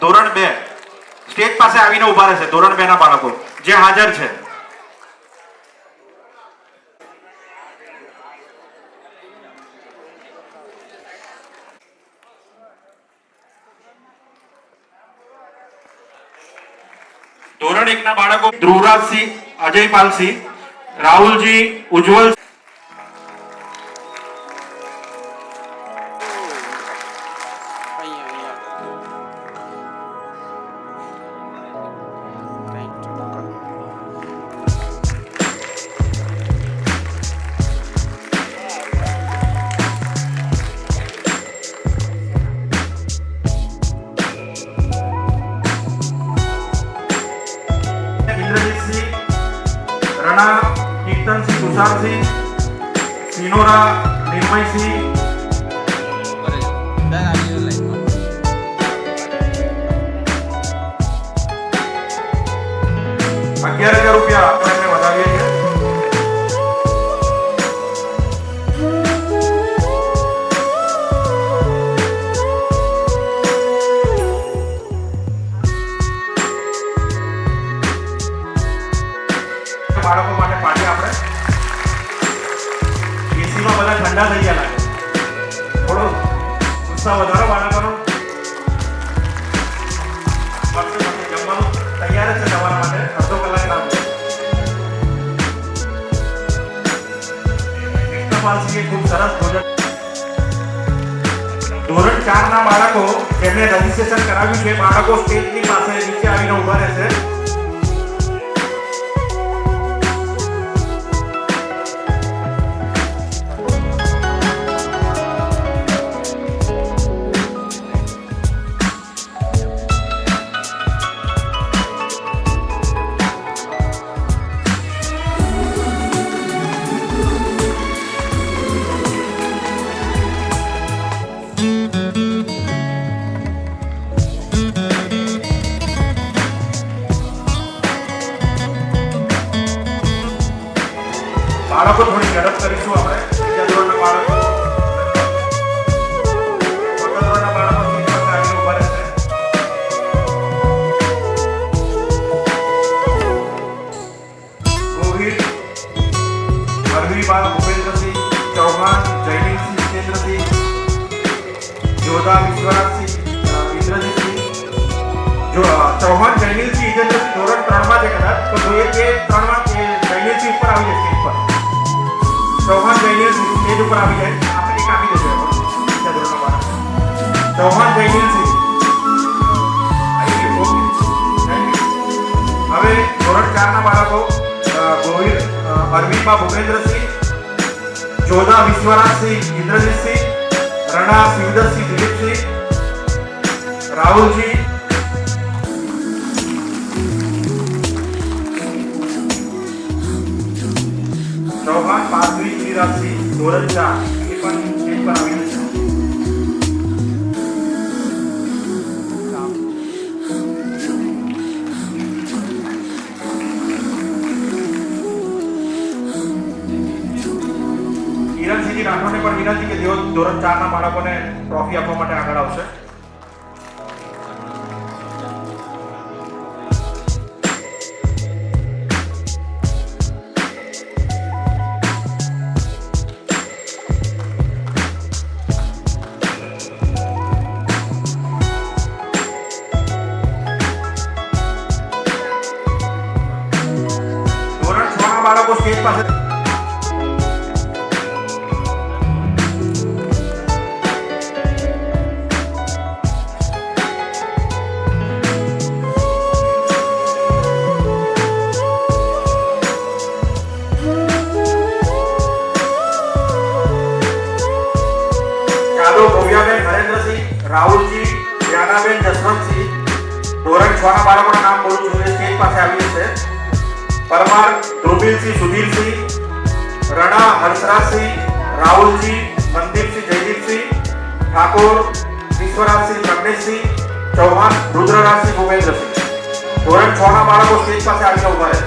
ધોરણ 2 સ્ટેજ પાસે આવીને ઉભા રહેશે. ધોરણ 2 ના બાળકો જે હાજર છે. ધોરણ 1 ના બાળકો ધ્રુવરાજસિંહ, અજયપાલસિંહ, રાહુલજી, ઉજ્જવલ રણા, કીર્તનસિંહ, તુષારસિંહ, સિનોરા, નિર્મયસિંહ, 11,000 રૂપિયા આપણે એમને વધાવીએ છીએ. ઉત્સાહ વધારો બાળકોનો. જમવાનું તૈયાર જ છે તમારા માટે, અડધો કલાક લાગશે. કૃષ્ણપાલસિંહે ખૂબ સરસ ભોજન. ધોરણ 4 ના બાળકો જેમને રજીસ્ટ્રેશન કરાવ્યું છે, બાળકો સ્ટેજની પાસે નીચે આવીને ઊભા રહેશે. બાળકો થોડી ઝડપ કરીશું આપણે. બીજા ધોરણના બાળકો, ચોથા ધોરણના બાળકો સ્ટેજ પાસે આવીને ઊભા રહેશે. ગોહિલ, અરવીબા ભૂપેન્દ્રસિંહ ચૌહાણ, જયમીનસિંહ જીતેન્દ્રસિંહ, જોધા વિશ્વનાથસિંહ ઇન્દ્રજીતસિંહ. ચૌહાણ જયમીનસિંહ જીતેન્દ્રસિંહ ધોરણ 3 માં છે કદાચ, તો જોઈએ કે 3 માં જયમીનસિંહ ઉપર આવી જાય સ્ટેજ પર. ચૌહાણ જયમીનસિંહ સ્ટેજ ઉપર આવી જાય. આપણે એક આપી દેજો બીજા ધોરણના બાળક. ચૌહાણ જયમીનસિંહ આવી ગયું. Okay, thank you. હવે ધોરણ 4 ના બાળકો ગોહિલ અરવિંદબા ભૂપેન્દ્રસિંહ, જોધા વિશ્વનાથસિંહ ઇન્દ્રજીતસિંહ, રણા શિવદરસિંહ દિલીપસિંહ, રાહુલજી, ચૌહાણ પાર્થવી ગિરિરાજસિંહ ધોરણ 4 એ પણ સ્ટેજ પર આવી છે. કિરણસિંહજી રાઠોડને પણ વિનંતી કે તેઓ ધોરણ 4 ના બાળકોને ટ્રોફી આપવા માટે આગળ આવશે. ધોરણ 6 ના બાળકો સ્ટેજ પાસે. યાદવ ભવ્યાબેન નરેન્દ્રસિંહ, રાહુલજી, જ્ઞાનાબેન જસવંતસિંહ. ધોરણ 6 ના બાળકોના નામ બોલું છું, એ સ્ટેજ પાસે આવી જશે. પરમાર ધ્રુવીલસિંહ સુધીરસિંહ, રણા હંસરાજસિંહ, રાહુલજી, મનદીપસિંહ જયદીપસિંહ, ઠાકોર વિશ્વનાથસિંહ પ્રજ્ઞેશસિંહ, ચૌહાણ રુદ્રરાજસિંહ ભૂપેન્દ્રસિંહ. ધોરણ 6 ના બાળકો સ્ટેજ પાસે આવીને ઊભા રહેશે.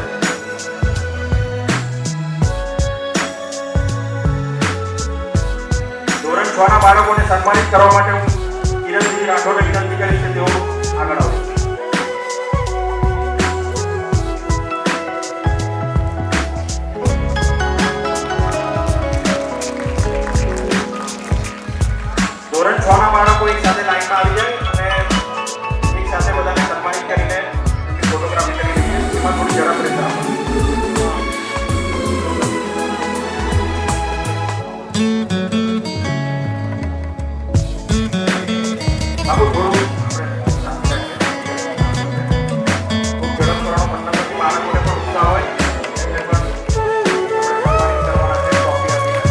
ધોરણ 6 ના બાળકોને સન્માનિત કરવા માટે હું કિરણસિંહ રાઠોડને વિનંતી કરીશ કે તેઓ આગળ આવે. ધોરણ 6 ના બાળકો એક સાથે લાઈનમાં આવી જાય અને એક સાથે બધાને સન્માનિત કરીને ફોટોગ્રાફી કરી લઈએ. એમાં થોડી ઝડપ રહેશે આપણે. બાબુ થોડું આપણે ખૂબ ઝડપ કરવાનો મતલબ નથી. બાળકોને પણ ઉત્સાહ હોય એટલે પણ આપણે સન્માનિત કરવાના છે ટ્રોફી આપીને.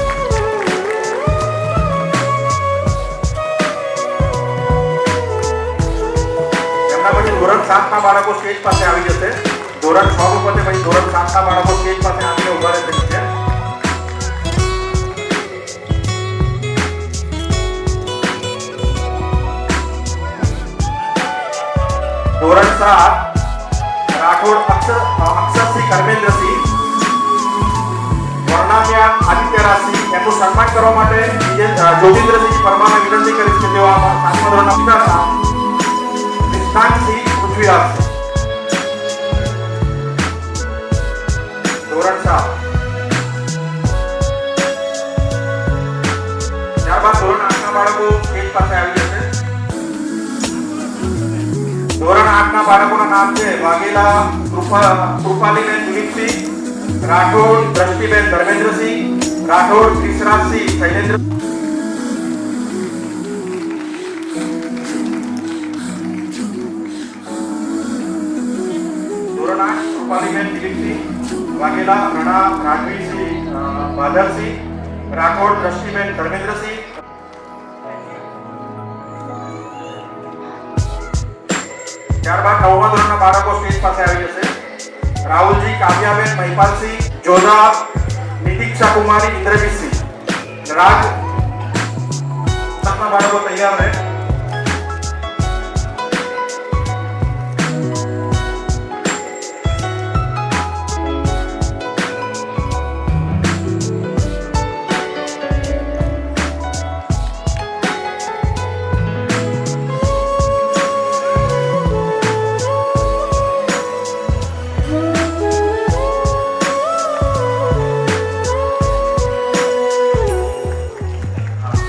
એમના પછી ધોરણ 7 ના બાળકો સ્ટેજ પાસે આવી જશે. ધોરણ 6 નું પતે પછી ધોરણ 7 ના બાળકો સ્ટેજ પાસે આવીને ઊભા રહેશે નીચે. ધોરણ 7 રાઠોડ અક્ષરસિંહ કર્મેન્દ્રસિંહ, વર્ણામ્યા આદિત્યરાજસિંહ. એમનું સન્માન કરવા માટે જ્યોતિન્દ્રસિંહ પરમારને વિનંતી કરીશ કે તેઓ આ 7મા ધોરણના કૃષ્ણાંતસિંહ પૃથ્વીરાજસિંહ. ધોરણ 7. ત્યારબાદ ધોરણ 8 ના બાળકો સ્ટેજ પાસે આવી જશે. ધોરણ 8 ના બાળકોના નામ છે વાઘેલા કૃપાલીબેન દિલીપસિંહ, રાઠોડ દ્રષ્ટિબેન ધર્મેન્દ્રસિંહ, રાઠોડ ક્રિશરાજસિંહ શૈલેન્દ્ર. ધોરણ 8 કૃપાલીબેન દિલીપસિંહ, વાઘેલા રણા રાજવીરસિંહ ભાદરસિંહ, રાઠોડ દ્રષ્ટિબેન ધર્મેન્દ્રસિંહ. ત્યારબાદ 9મા ધોરણના બાળકો સ્ટેજ પાસે આવી જશે. રાહુલજી કાવ્યાબેન મહિપાલસિંહ, જોધા નિતિક્ષા કુમારી ઇન્દ્રજીતસિંહ. રાજ ના બાળકો તૈયાર રહે.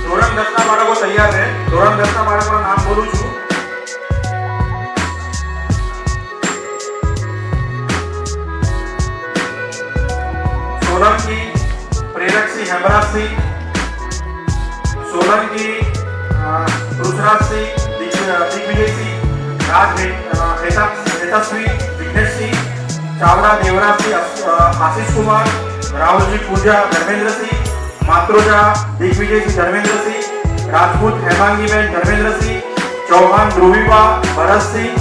ધોરણ 10 ના બાળકો તૈયાર રહે. ધોરણ 10 ના બાળકોના નામ બોલું છું. સોલંકી પ્રેરકસિંહ હેમરાજસિંહ, સોલંકી પૃથ્વીરાજસિંહ દિગ્વિજયસિંહ, રાજ હેતશ્રી વિઘ્નેશસિંહ, ચાવડા દેવરાજસિંહ આશીષ કુમાર, રાહુલજી પૂજા ધર્મેન્દ્રસિંહ, માત્રોજા દિગ્વિજયસિંહ ધર્મેન્દ્રસિંહ, રાજપૂત હેમાંગીબેન ધર્મેન્દ્રસિંહ, ચૌહાણ ધ્રુવીબા ભરતસિંહ,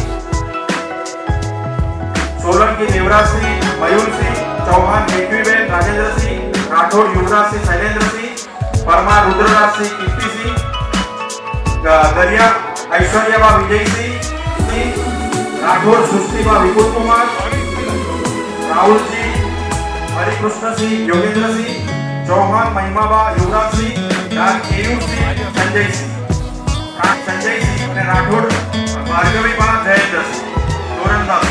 સોલંકી દેવરાજસિંહ મયુરસિંહ, ચૌહાણ જેઠવીબેન રાજેન્દ્રસિંહ, રાઠોડ યુવરાજસિંહ શૈલેન્દ્રસિંહ, પરમાર રુદ્રરાજસિંહ કીર્તિસિંહ, દરિયા ઐશ્વર્યાબા વિજયસિંહ, રાઠોડ સૃષ્ટિબા વિપુલકુમાર, રાહુલજી હરિકૃષ્ણસિંહ યોગેન્દ્રસિંહ, ચૌહાણ મહિમાબા યુવરાજસિંહ, કેયુરસિંહ સંજયસિંહ, સંજયસિંહ અને રાઠોડ ભાર્ગવીબા જયેન્દ્રસિંહ. ધોરણ 10.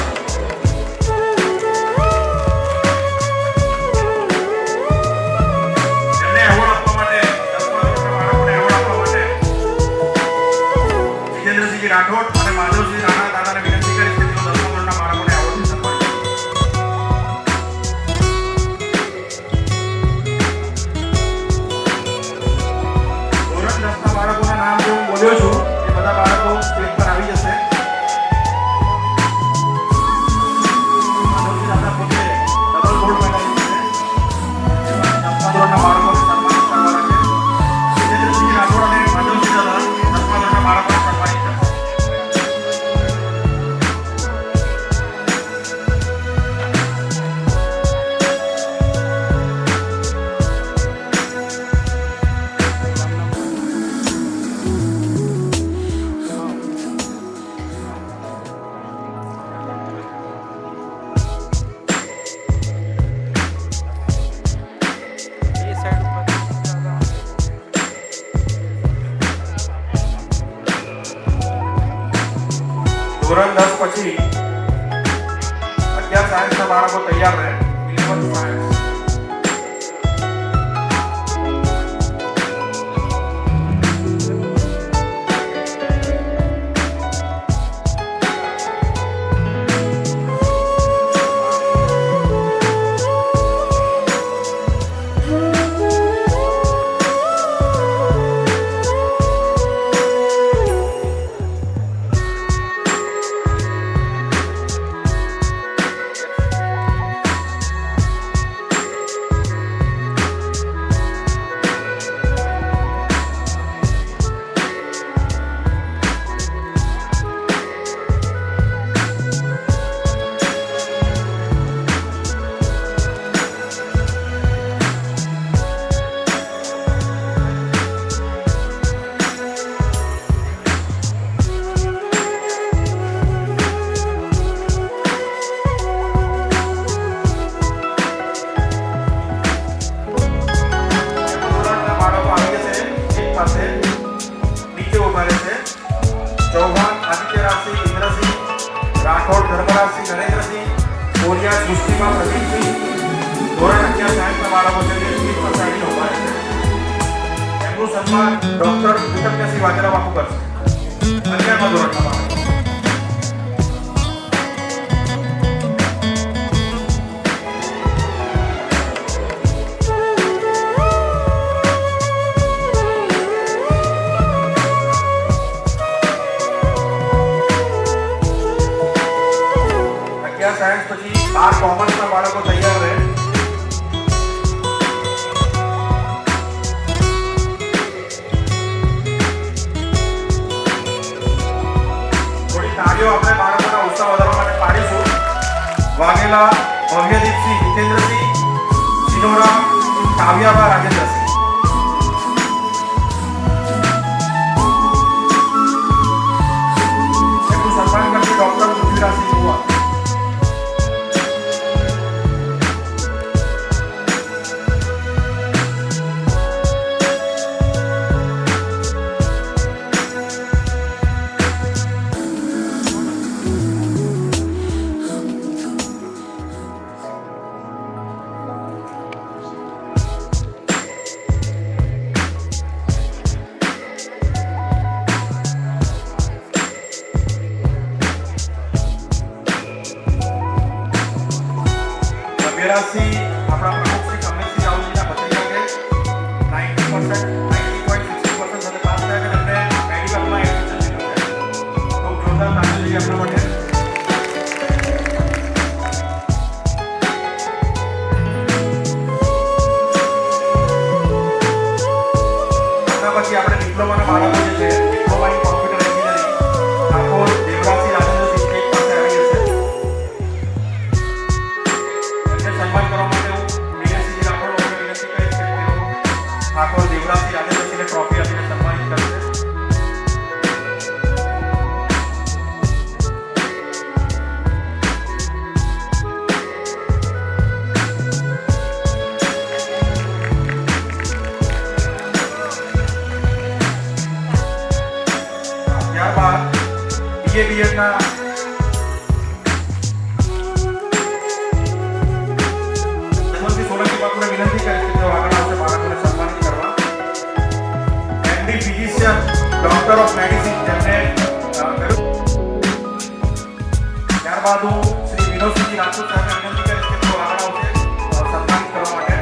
એમને એવોર્ડ આપવા માટે 10મા ધોરણના બાળકોને એવોર્ડ આપવા માટે વિજેન્દ્રસિંહ રાઠોડ અને માધવસિંહ રાણા દાદાને વિનંતી કરીશ કે તેઓ 10મા ધોરણના બાળકોને એવોર્ડથી સન્માનિત કરે. ધોરણ 10 ના બાળકોના નામ જે હું બોલ્યો છું એ બધા બાળકો સ્ટેજ પર આવી જશે. માધવસિંહ દાદા પોતે ડબલ ગોલ્ડ મેડલિસ્ટ છે. 10મા ધોરણના બાળકોને સન્માનિત કરવાના છે. વિજેન્દ્રસિંહ રાઠોડ અને માધવસિંહ દાદા 10મા ધોરણના બાળકોને સન્માનિત કરશે. ધોરણ 10 પછી 11 સાયન્સના બાળકો તૈયાર રહે. 11th science. રાઠોડ ધર્મરાજસિંહ નરેન્દ્રસિંહ, કોરિયા સૃષ્ટિમાં પ્રદીપસિંહ. ધોરણ 11 સાયન્સના બાળકો છે જે સ્ટેજ પર સાઈડે ઉભા રહેશે. એમનું સન્માન ડોક્ટર કૃતજ્ઞસિંહ વાઘેલા બાપુ કરશે. 11મા ધોરણના બાળકો. સાયન્સ પછી 12 કોમર્સના બાળકો તૈયાર રહે. થોડી તાળીઓ આપણે બાળકોના ઉત્સાહ વધારવા માટે પાડીશું. વાઘેલા ભવ્યદીપસિંહ, જીતેન્દ્રસિંહ, સિનોરા, કાવ્યાબા, રાજેન્દ્રસિંહ. એમનું સન્માન કરશે ડોક્ટર પૃથ્વીરાજસિંહ કુંવર. અભ્યાસી આપણા પ્રમુખ શ્રી કમલેશસિંહ રાવલજીના ભત્રીજા છે. 90% સાથે પાસ થયા છે. એમને મેડિકલમાં એડમિશન લીધું છે. તો જોરદાર તાળી લઈએ આપણા માટે. આના પછી આપણે ડિપ્લોમાના બાળકો જે છે, diploma in computer engineering, Thakor Devrajsinh Rajendrasinh એક પાસે આવી જશે. સન્માન કરવા માટે હું ડીએસસી રાઠોડને વિનંતી કરીશ કે તેઓ ઠાકોર દેવરાજસિંહ રાજેન્દ્રસિંહને ટ્રોફી આપીને સન્માનિત કરશે. ત્યારબાદ બીએના સોલંકી બાપુને વિનંતી કરીશ કે તેઓ આગળ આવશે બાળકોને સન્માનિત કરવા. MD physician, doctor of medicine, જેમને કર્યું. ત્યારબાદ હું શ્રી વિનોદસિંહ રાજપૂત સાહેબને વિનંતી કરીશ કે તેઓ આગળ આવશે સન્માનિત કરવા માટે.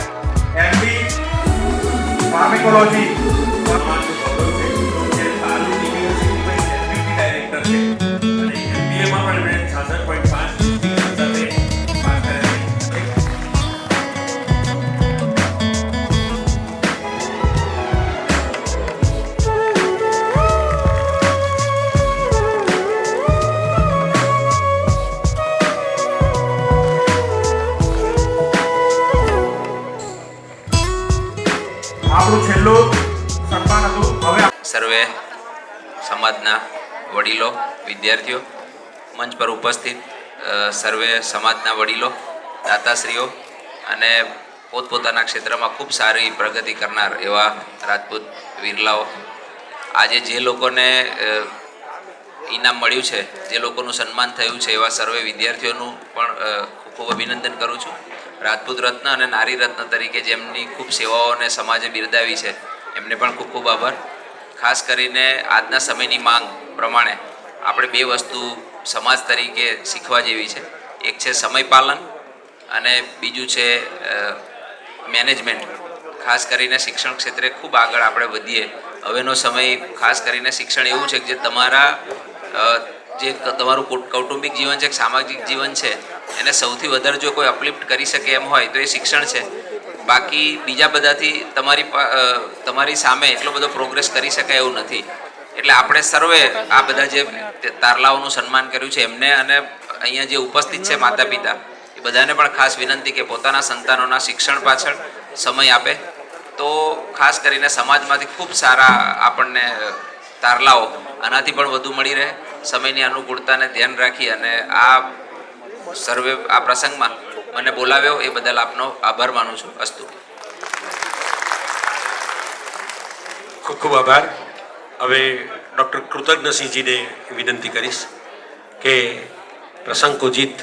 એમડી ફાર્મેકોલોજી આપણું છેલ્લું સન્માન હતું. હવે સર્વે સમાજના વડીલો, વિદ્યાર્થીઓ, મંચ પર ઉપસ્થિત સર્વે સમાજના વડીલો, દાતાશ્રીઓ અને પોતપોતાના ક્ષેત્રમાં ખૂબ સારી પ્રગતિ કરનાર એવા રાજપૂત વિરલાઓ, આજે જે લોકોને ઇનામ મળ્યું છે, જે લોકોનું સન્માન થયું છે, એવા સર્વે વિદ્યાર્થીઓનું પણ ખૂબ ખૂબ અભિનંદન કરું છું. રાજપૂત રત્ન અને નારી રત્ન તરીકે જેમની ખૂબ સેવાઓને સમાજે બિરદાવી છે, એમને પણ ખૂબ ખૂબ આભાર. ખાસ કરીને આજના સમયની માંગ પ્રમાણે આપણે બે વસ્તુ સમાજ તરીકે શીખવા જેવી છે. એક છે સમય પાલન અને બીજું છે મેનેજમેન્ટ. ખાસ કરીને શિક્ષણ ક્ષેત્રે ખૂબ આગળ આપણે વધીએ. હવેનો સમય ખાસ કરીને શિક્ષણ એવું છે કે જે તમારું કૌટુંબિક જીવન છે, સામાજિક જીવન છે, એને સૌથી વધારે જો કોઈ અપલિફ્ટ કરી શકે એમ હોય તો એ શિક્ષણ છે. બાકી બીજા બધાથી તમારી સામે એટલો બધો પ્રોગ્રેસ કરી શકાય એવું નથી. એટલે આપણે સર્વે આ બધા જે તારલાઓનું સન્માન કર્યું છે એમને, અને અહીંયા જે ઉપસ્થિત છે માતા પિતા, એ બધાને પણ ખાસ વિનંતી કે પોતાના સંતાનોના શિક્ષણ પાછળ સમય આપે તો ખાસ કરીને સમાજમાંથી ખૂબ સારા આપણને તારલાઓ આનાથી પણ વધુ મળી રહે. સમયની અનુકૂળતાને ધ્યાન રાખી અને આ સર્વે આ પ્રસંગમાં મને બોલાવ્યો એ બદલ આપનો આભાર માનું છું. અસ્તુ. ખૂબ ખૂબ આભાર. હવે ડૉક્ટર કૃતજ્ઞસિંહજીને વિનંતી કરીશ કે પ્રસંગોચિત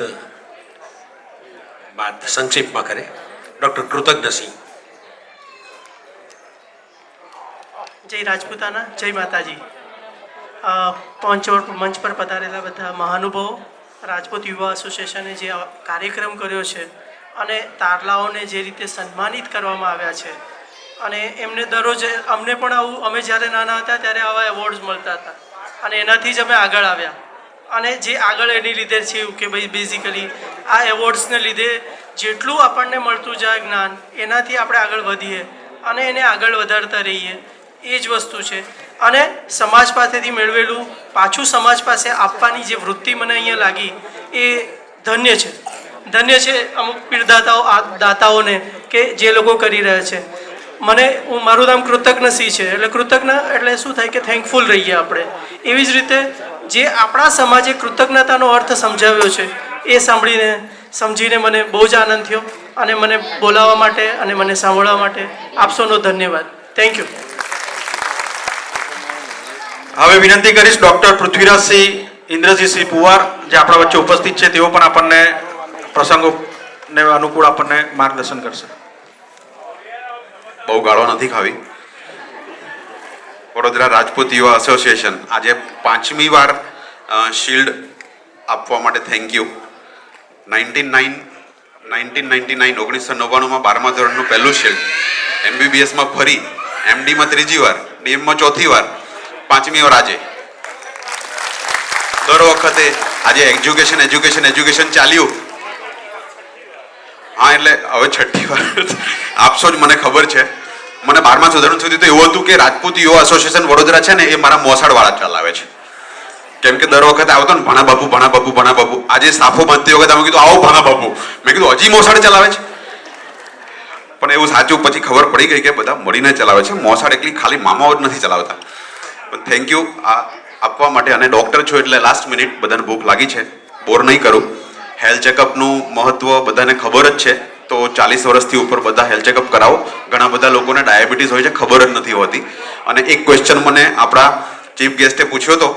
બાદ સંક્ષેપમાં કરે. ડૉક્ટર કૃતજ્ઞસિંહ. જય રાજપૂતાના, જય માતાજી. મંચ પર પધારેલા બધા મહાનુભાવો, રાજપૂત યુવા એસોસિએશને જે કાર્યક્રમ કર્યો છે અને તારલાઓને જે રીતે સન્માનિત કરવામાં આવ્યા છે, અને એમને દરરોજ અમને પણ આવું, અમે જ્યારે નાના હતા ત્યારે આવા એવોર્ડ્સ મળતા હતા અને એનાથી જ અમે આગળ આવ્યા. અને જે આગળ એની લીધે છે કે ભાઈ બેઝિકલી આ એવોર્ડ્સને લીધે જેટલું આપણને મળતું જાય જ્ઞાન, એનાથી આપણે આગળ વધીએ અને એને આગળ વધારતા રહીએ, એ જ વસ્તુ છે. અને સમાજ પાસેથી મેળવેલું પાછું સમાજ પાસે આપવાની જે વૃત્તિ મને અહીંયા લાગી એ ધન્ય છે. ધન્ય છે અમુક દાતાઓને કે જે લોકો કરી રહ્યા છે. મારું નામ કૃતજ્ઞસિંહ છે. એટલે કૃતજ્ઞ એટલે શું થાય કે થેન્કફુલ રહીએ આપણે. એવી જ રીતે જે આપણા સમાજે કૃતજ્ઞતાનો અર્થ સમજાવ્યો છે એ સમજીને મને બહુ જ આનંદ થયો, અને મને બોલાવવા માટે અને મને સાંભળવા માટે આપ સૌનો ધન્યવાદ. Thank you. હવે વિનંતી કરીશ ડૉક્ટર પૃથ્વીરાજસિંહ ઇન્દ્રજીતસિંહ પુવાર જે આપણા વચ્ચે ઉપસ્થિત છે, તેઓ પણ આપણને પ્રસંગોને અનુકૂળ આપણને માર્ગદર્શન કરશે. બહુ ગાળો નથી ખાવી. વડોદરા રાજપૂત યુવા એસોસિએશન આજે 5મી વાર શિલ્ડ આપવા માટે થેન્ક યુ. 1999 12મા ધોરણનું પહેલું શિલ્ડ, MBBSમાં ફરી, MDમાં 3જી વાર, DMમાં 4થી વાર, 5મી વાર આજે. દર વખતે આજે એજ્યુકેશન ચાલ્યું. હા, એટલે હવે 6ઠ્ઠી વાર આપશો જ, મને ખબર છે. મને 12મા ધોરણ સુધી તો એવું હતું કે રાજપૂત યુવા એસોસિએશન વડોદરા છે ને એ મારા મોસાળવાળા ચલાવે છે. કેમ કે દર વખતે આવતો ને ભણા બાપુ. આજે સાફો બાંધતી વખતે અમે કીધું આવો ભણા બાપુ. મેં કીધું હજી મોસાળ ચલાવે છે? પણ એવું સાચું પછી ખબર પડી ગઈ કે બધા મળીને ચલાવે છે. મોસાળ એકલી ખાલી મામાઓ જ નથી ચલાવતા. પણ થેન્ક યુ આ આપવા માટે. અને ડૉક્ટર છો એટલે લાસ્ટ મિનિટ બધાને ભૂખ લાગી છે, બોર નહીં કરું. હેલ્થ ચેકઅપનું મહત્વ બધાને ખબર જ છે, તો 40 વર્ષથી ઉપર બધા હેલ્થ ચેકઅપ કરાવો. ઘણા બધા લોકોને ડાયાબિટીસ હોય છે, ખબર જ નથી હોતી. અને એક ક્વેશ્ચન મને આપણા ચીફ ગેસ્ટે પૂછ્યો હતો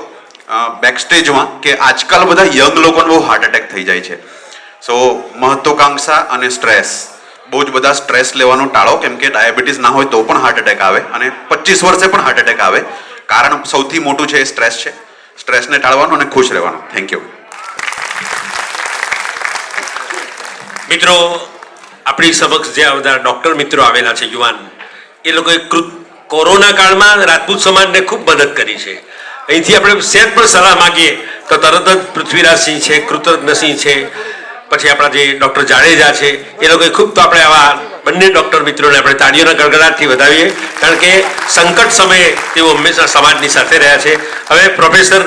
બેકસ્ટેજમાં કે આજકાલ બધા યંગ લોકોને બહુ હાર્ટ એટેક થઈ જાય છે. સો મહત્વાકાંક્ષા અને સ્ટ્રેસ, બહુ જ બધા સ્ટ્રેસ લેવાનું ટાળો, કેમ કે ડાયાબિટીસ ના હોય તો પણ હાર્ટ એટેક આવે અને 25 વર્ષે પણ હાર્ટ એટેક આવે. કારણ સૌથી મોટું છે એ સ્ટ્રેસ છે. સ્ટ્રેસને ટાળવાનું અને ખુશ રહેવાનું. Thank you. મિત્રો, આપણી સમક્ષ જે બધા ડૉક્ટર મિત્રો આવેલા છે યુવાન, એ લોકોએ કોરોના કાળમાં રાજપૂત સમાજને ખૂબ મદદ કરી છે. અહીંથી આપણે સહેજ પણ સલાહ માગીએ તો તરત જ પૃથ્વીરાજસિંહ છે, કૃતજ્ઞસિંહ છે, પછી આપણા જે ડૉક્ટર જાડેજા છે, એ લોકોએ ખૂબ, તો આપણે આવા બંને ડૉક્ટર મિત્રોને આપણે તાળીઓના ગડગડાટથી વધાવીએ, કારણ કે સંકટ સમયે તેઓ હંમેશા સમાજની સાથે રહ્યા છે. હવે પ્રોફેસર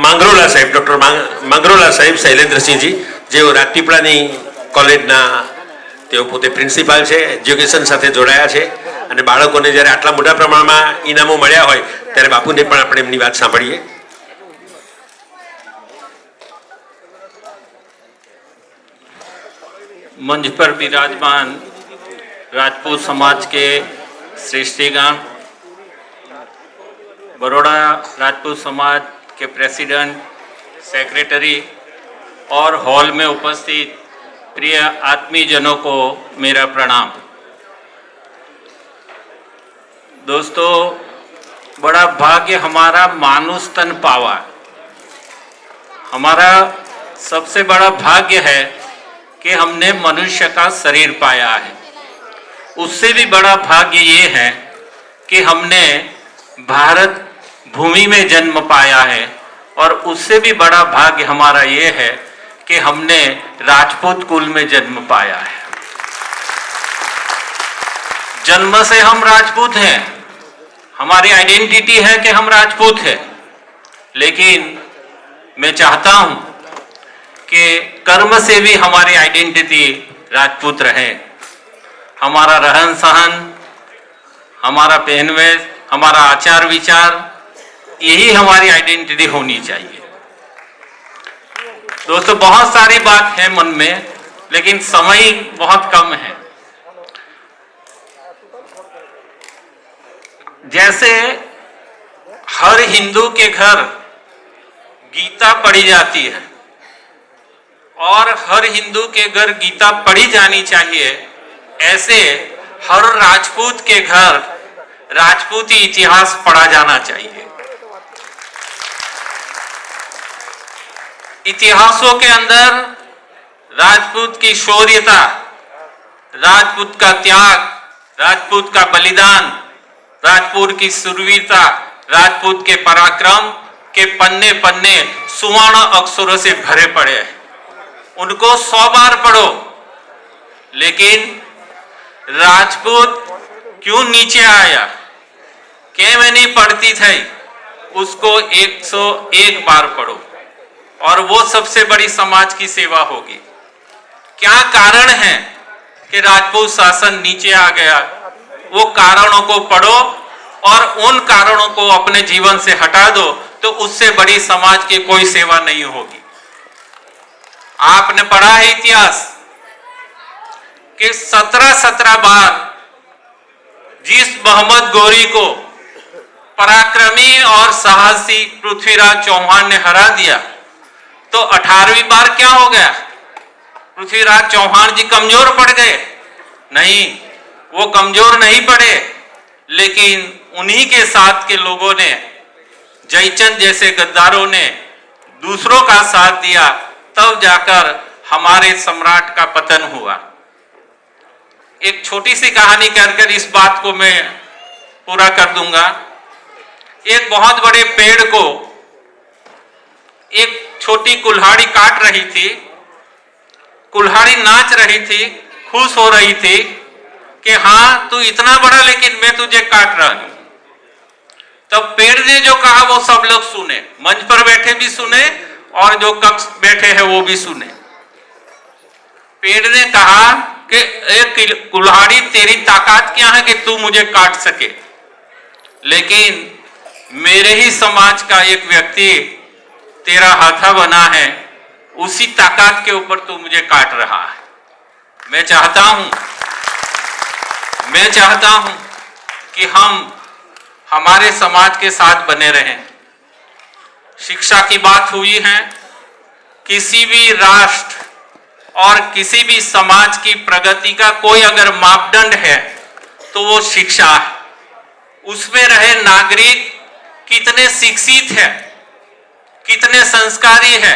માંગરોલા સાહેબ, ડૉક્ટર માંગરોલા સાહેબ શૈલેન્દ્રસિંહજી, જેઓ રાજપીપળાની કોલેજના તેઓ પોતે પ્રિન્સિપાલ છે, એજ્યુકેશન સાથે જોડાયા છે, અને બાળકોને જ્યારે આટલા મોટા પ્રમાણમાં ઇનામો મળ્યા હોય ત્યારે બાપુને પણ આપણે એમની વાત સાંભળીએ. मंच पर विराजमान राजपूत समाज के श्रेष्ठीगण, बड़ौदा राजपूत समाज के प्रेसिडेंट, सेक्रेटरी और हॉल में उपस्थित प्रिय आत्मीजनों को मेरा प्रणाम. दोस्तों, बड़ा भाग्य हमारा मानुष तन पावा. हमारा सबसे बड़ा भाग्य है कि हमने मनुष्य का शरीर पाया है. उससे भी बड़ा भाग्य ये है कि हमने भारत भूमि में जन्म पाया है, और उससे भी बड़ा भाग्य हमारा ये है कि हमने राजपूत कुल में जन्म पाया है. जन्म से हम राजपूत हैं, हमारी आइडेंटिटी है कि हम राजपूत हैं, लेकिन मैं चाहता हूं कि कर्म से भी हमारी आइडेंटिटी राजपूत रहे. हमारा रहन सहन, हमारा पहनवेश, हमारा आचार विचार, यही हमारी आइडेंटिटी होनी चाहिए. दोस्तों, बहुत सारी बात है मन में, लेकिन समय बहुत कम है. जैसे हर हिंदू के घर गीता पढ़ी जाती है और हर हिंदू के घर गीता पढ़ी जानी चाहिए, ऐसे हर राजपूत के घर राजपूती इतिहास पढ़ा जाना चाहिए। इतिहासों के अंदर राजपूत की शौर्यता, राजपूत का त्याग, राजपूत का बलिदान, राजपूत की शूरवीरता, राजपूत के पराक्रम के पन्ने पन्ने सुवर्ण अक्षरों से भरे पड़े हैं। उनको 100 बार पढ़ो, लेकिन राजपूत क्यों नीचे आया, क्या मैं नहीं पढ़ती थी, उसको 101 बार पढ़ो और वो सबसे बड़ी समाज की सेवा होगी। क्या कारण है कि राजपूत शासन नीचे आ गया, वो कारणों को पढ़ो और उन कारणों को अपने जीवन से हटा दो, तो उससे बड़ी समाज की कोई सेवा नहीं होगी। आपने पढ़ा है इतिहास कि 17 बार जिस मोहम्मद गौरी को पराक्रमी और साहसी पृथ्वीराज चौहान ने हरा दिया, तो 18वीं बार क्या हो गया? पृथ्वीराज चौहान जी कमजोर पड़ गए? नहीं, वो कमजोर नहीं पड़े, लेकिन उन्हीं के साथ के लोगों ने, जयचंद जैसे गद्दारों ने दूसरों का साथ दिया, तब जाकर हमारे सम्राट का पतन हुआ। एक छोटी सी कहानी कहकर इस बात को मैं पूरा कर दूंगा। एक बहुत बड़े पेड़ को एक छोटी कुल्हाड़ी काट रही थी। कुल्हाड़ी नाच रही थी, खुश हो रही थी कि हाँ तू इतना बड़ा, लेकिन मैं तुझे काट रहा हूं। तब पेड़ ने जो कहा वो सब लोग सुने, मंच पर बैठे भी सुने और जो कक्ष बैठे हैं वो भी सुने। पेड़ ने कहा कि एक कुल्हाड़ी, तेरी ताकत क्या है कि तू मुझे काट सके, लेकिन मेरे ही समाज का एक व्यक्ति तेरा हाथा बना है, उसी ताकत के ऊपर तू मुझे काट रहा है। मैं चाहता हूं कि हम हमारे समाज के साथ बने रहें। शिक्षा की बात हुई है, किसी भी राष्ट्र और किसी भी समाज की प्रगति का कोई अगर मापदंड है तो वो शिक्षा है। उसमें रहे नागरिक कितने शिक्षित है, कितने संस्कारी है,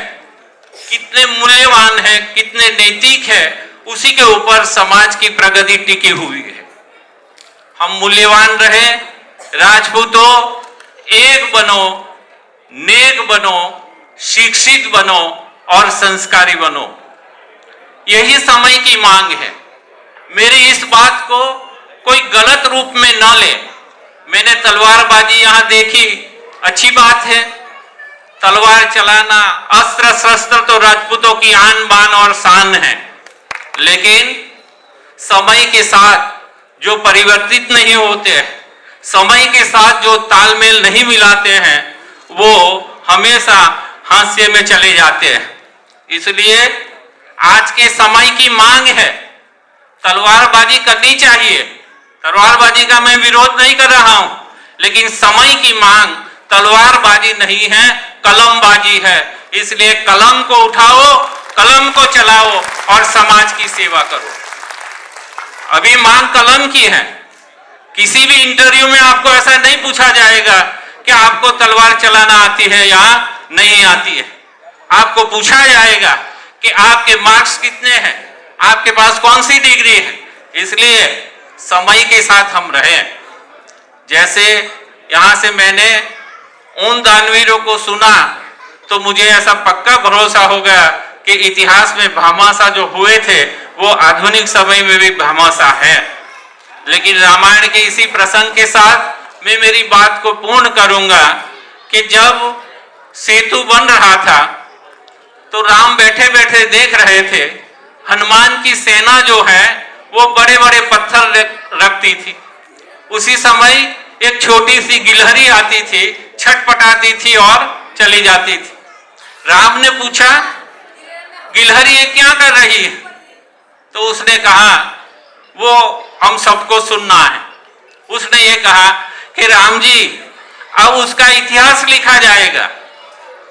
कितने मूल्यवान है, कितने नैतिक है, उसी के ऊपर समाज की प्रगति टिकी हुई है। हम मूल्यवान रहे, राजपूतों एक बनो, नेक बनो, शिक्षित बनो और संस्कारी बनो। यही समय की मांग है। मेरी इस बात को कोई गलत रूप में न ले। मैंने तलवारबाजी यहां देखी, अच्छी बात है, तलवार चलाना, अस्त्र शस्त्र तो राजपूतों की आन बान और शान है, लेकिन समय के साथ जो परिवर्तित नहीं होते हैं, समय के साथ जो तालमेल नहीं मिलाते हैं, वो हमेशा हास्य में चले जाते हैं। इसलिए आज के समय की मांग है, तलवारबाजी करनी चाहिए। तलवारबाजी का मैं विरोध नहीं कर रहा हूं, लेकिन समय की मांग तलवारबाजी नहीं है, कलमबाजी है। इसलिए कलम को उठाओ, कलम को चलाओ और समाज की सेवा करो। अभी मांग कलम की है। किसी भी इंटरव्यू में आपको ऐसा नहीं पूछा जाएगा कि आपको तलवार चलाना आती है या नहीं आती है। आपको पूछा जाएगा कि आपके मार्क्स कितने हैं, आपके पास कौन सी डिग्री है। इसलिए समय के साथ हम रहें। जैसे यहां से मैंने उन दानवीरों को सुना तो मुझे ऐसा पक्का भरोसा हो गया कि इतिहास में भामाशाह जो हुए थे वो आधुनिक समय में भी भामाशाह है। लेकिन रामायण के इसी प्रसंग के साथ मैं मेरी बात को पूर्ण करूंगा कि जब सेतु बन रहा था तो राम बैठे बैठे देख रहे थे, हनुमान की सेना जो है वो बड़े बड़े पत्थर रखती थी। उसी समय एक छोटी सी गिलहरी आती थी, छटपटाती थी और चली जाती थी। राम ने पूछा, गिलहरी ये क्या कर रही है? तो उसने कहा, वो हम सबको सुनना है। उसने ये कहा कि राम जी, अब उसका इतिहास लिखा जाएगा,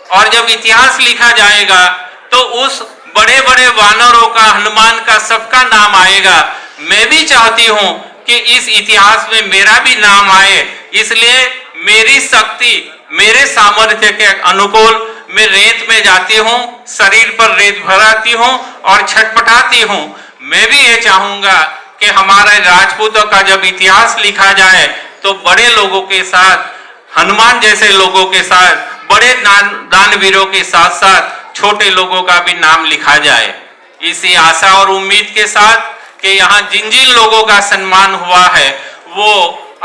और जब इतिहास लिखा जाएगा तो उस बड़े बड़े वानरों का, हनुमान का, सबका नाम आएगा। मैं भी चाहती हूं कि इस इतिहास में मेरा भी नाम आए, इसलिए मेरी शक्ति, मेरे सामर्थ्य के अनुकूल मैं रेत में जाती हूँ, शरीर पर रेत भराती हूँ और छटपटाती हूँ। मैं भी ये चाहूंगा कि हमारे राजपूतों का जब इतिहास लिखा जाए तो बड़े लोगों के साथ, हनुमान जैसे लोगों के साथ, बड़े दानवीरों के साथ साथ छोटे लोगों का भी नाम लिखा जाए। इसी आशा और उम्मीद के साथ कि यहाँ जिन जिन लोगों का सम्मान हुआ है वो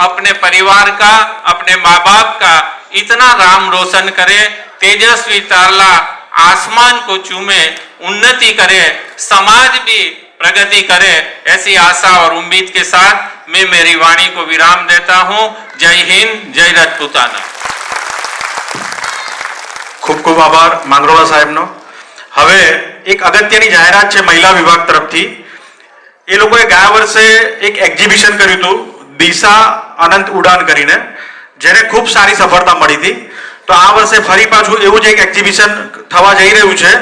अपने परिवार का, अपने माँ बाप का इतना नाम रोशन करे, तेजस्वी तारला आसमान को चूमे, उन्नति करे, समाज भी प्रगति करे। ऐसी आशा और उम्मीद के साथ मैं मेरी वाणी को विराम देता हूँ। जय हिंद, जय राजपूताना। ખૂબ ખૂબ આભાર માંગરોળા સાહેબનો. હવે એક અગત્યની જાહેરાત છે મહિલા વિભાગ તરફથી. એ લોકોએ ગયા વર્ષે એક એક્ઝિબિશન કર્યું હતું દિશા અનંત ઉડાન કરીને, જેને ખૂબ સારી સફળતા મળી હતી. તો આ વર્ષે ફરી પાછું એવું જ એક એક્ઝિબિશન થવા જઈ રહ્યું છે.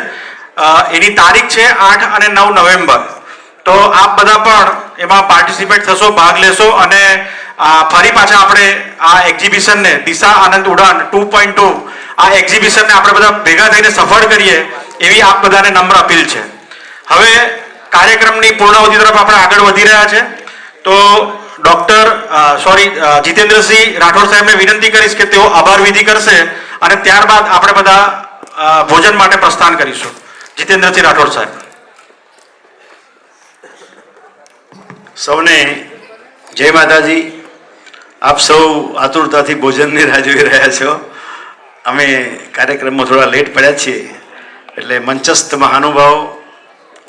એની તારીખ છે 8 અને 9 નવેમ્બર. તો આપ બધા પણ એમાં પાર્ટિસિપેટ થશો, ભાગ લેશો અને ફરી પાછા આપણે આ એક્ઝિબિશનને દિશા આનંદ ઉડાન 2.2 આ એક્ઝિબિશનને આપણે બધા ભેગા થઈને સફળ કરીએ એવી આપ બધાને નમ્ર અપીલ છે. હવે કાર્યક્રમની પૂર્ણાવધિ તરફ આપણે આગળ વધી રહ્યા છે. તો જીતેન્દ્રસિંહ રાઠોડ સાહેબને વિનંતી કરીશ કે તેઓ આભાર વિધિ કરશે અને ત્યારબાદ આપણે બધા ભોજન માટે પ્રસ્થાન કરીશું. જીતેન્દ્રસિંહ રાઠોડ સાહેબ. સૌને જય માતાજી. આપ સૌ આતુરતાથી ભોજનની રાહ જોઈ રહ્યા છો. અમે કાર્યક્રમમાં થોડા લેટ પડ્યા છીએ એટલે મંચસ્થ મહાનુભાવો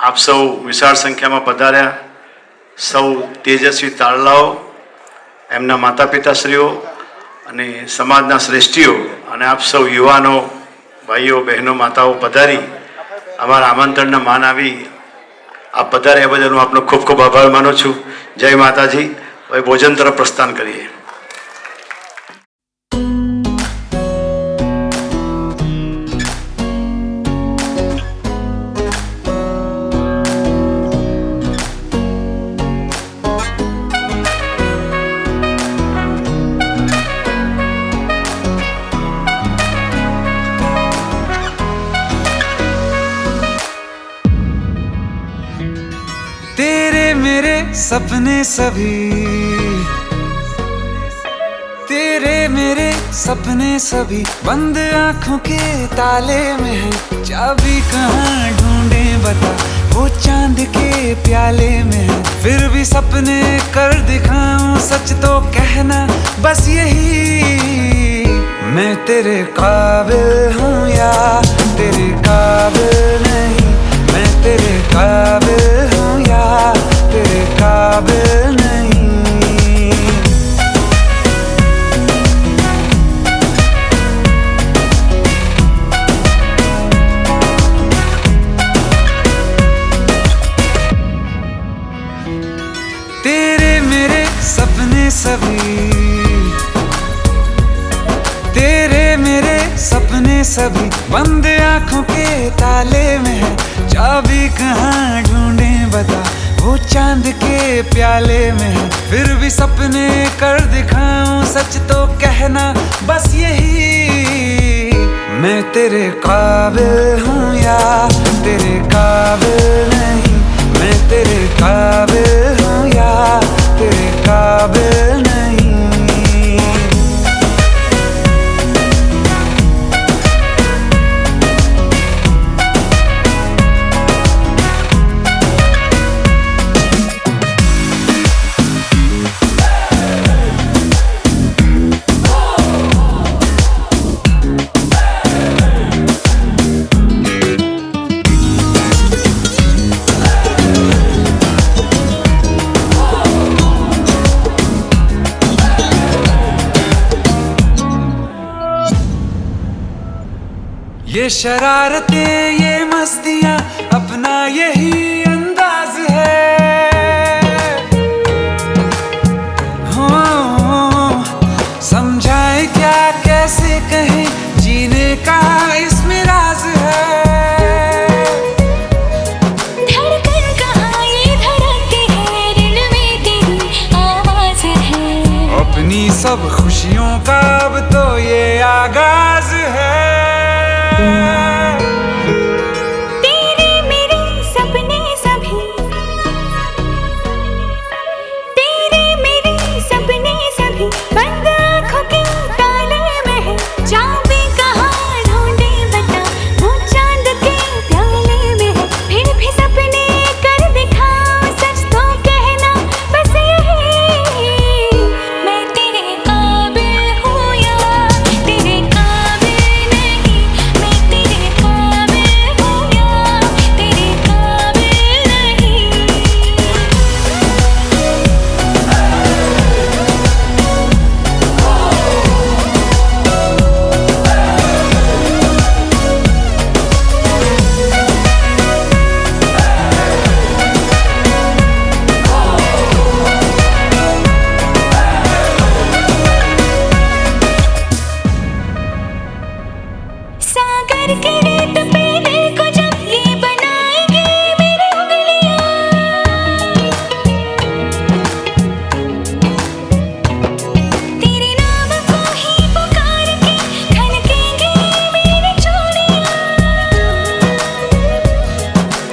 આપ સૌ વિશાળ સંખ્યામાં પધાર્યા. સૌ તેજસ્વી તારલાઓ, એમના માતા પિતાશ્રીઓ અને સમાજના શ્રેષ્ઠીઓ અને આપ સૌ યુવાનો, ભાઈઓ, બહેનો, માતાઓ પધારી અમારા આમંત્રણના માન આવી આપ પધાર્યા બદલ હું આપનો ખૂબ ખૂબ આભાર માનું છું. જય માતાજી. હવે ભોજન તરફ પ્રસ્થાન કરીએ. सपने सभी तेरे मेरे सपने सभी बंद आंखों के ताले में है. चाबी कहाँ ढूंढे बता, वो चांद के प्याले में है. फिर भी सपने कर दिखाऊं, सच तो कहना बस यही. मैं तेरे काबिल हूँ या तेरे काबिल नहीं, मैं तेरे काबिल हूँ या तेरे काबिल नहीं. तेरे मेरे सपने सभी तेरे मेरे सपने सभी बंद आंखों के ताले में है. चाबी कहाँ ढूंढे बता, वो चांद के प्याले में है. फिर भी सपने कर दिखाऊं, सच तो कहना बस यही. मैं तेरे काबिल हूँ या तेरे काबिल नहीं, मैं तेरे काबिल हूँ या तेरे काबिल नहीं. ये शरारतें, ये मस्तियाँ, अपना यही अंदाज है. हो समझाए क्या, कैसे कहें, जीने का इसमें राज है. धड़कन कहाँ ये धड़कती है, दिल में तेरी आवाज तेरे मेरे सपने सभी, तेरे मेरे सपने सभी बंद आँखों के ताले में है। चाबी कहाँ ढूंढे बता, वो चांद के प्याले में है। फिर भी सपने कर दिखाओ, सच तो कहना बस यही। मैं तेरे काबिल हूँ या तेरे काबिल नहीं, मैं तेरे काबिल हूँ या तेरे काबिल नहीं। सागर के रेत पे दिल को जब ये बनाएगी मेरी उंगलियां, तेरे नाम को ही पुकार के खनकेंगी मेरी चूड़ियां।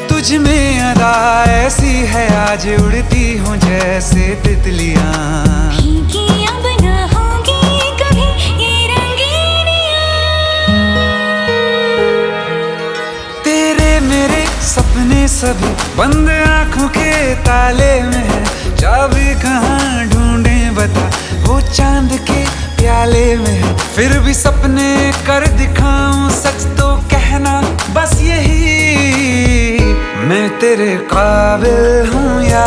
तुझ में अदा ऐसी है आज उड़ती हूँ जैसे तितलियां। फीकी अब ना होंगी कभी ये रंगीनियां। तेरे मेरे सपने सभी बंद आंखों के ताले में है। चाबी कहाँ ढूंढे बता, वो चांद के प्याले में है। फिर भी सपने कर दिखाऊं, सच तो कहना बस यही। मैं तेरे काबिल हूँ या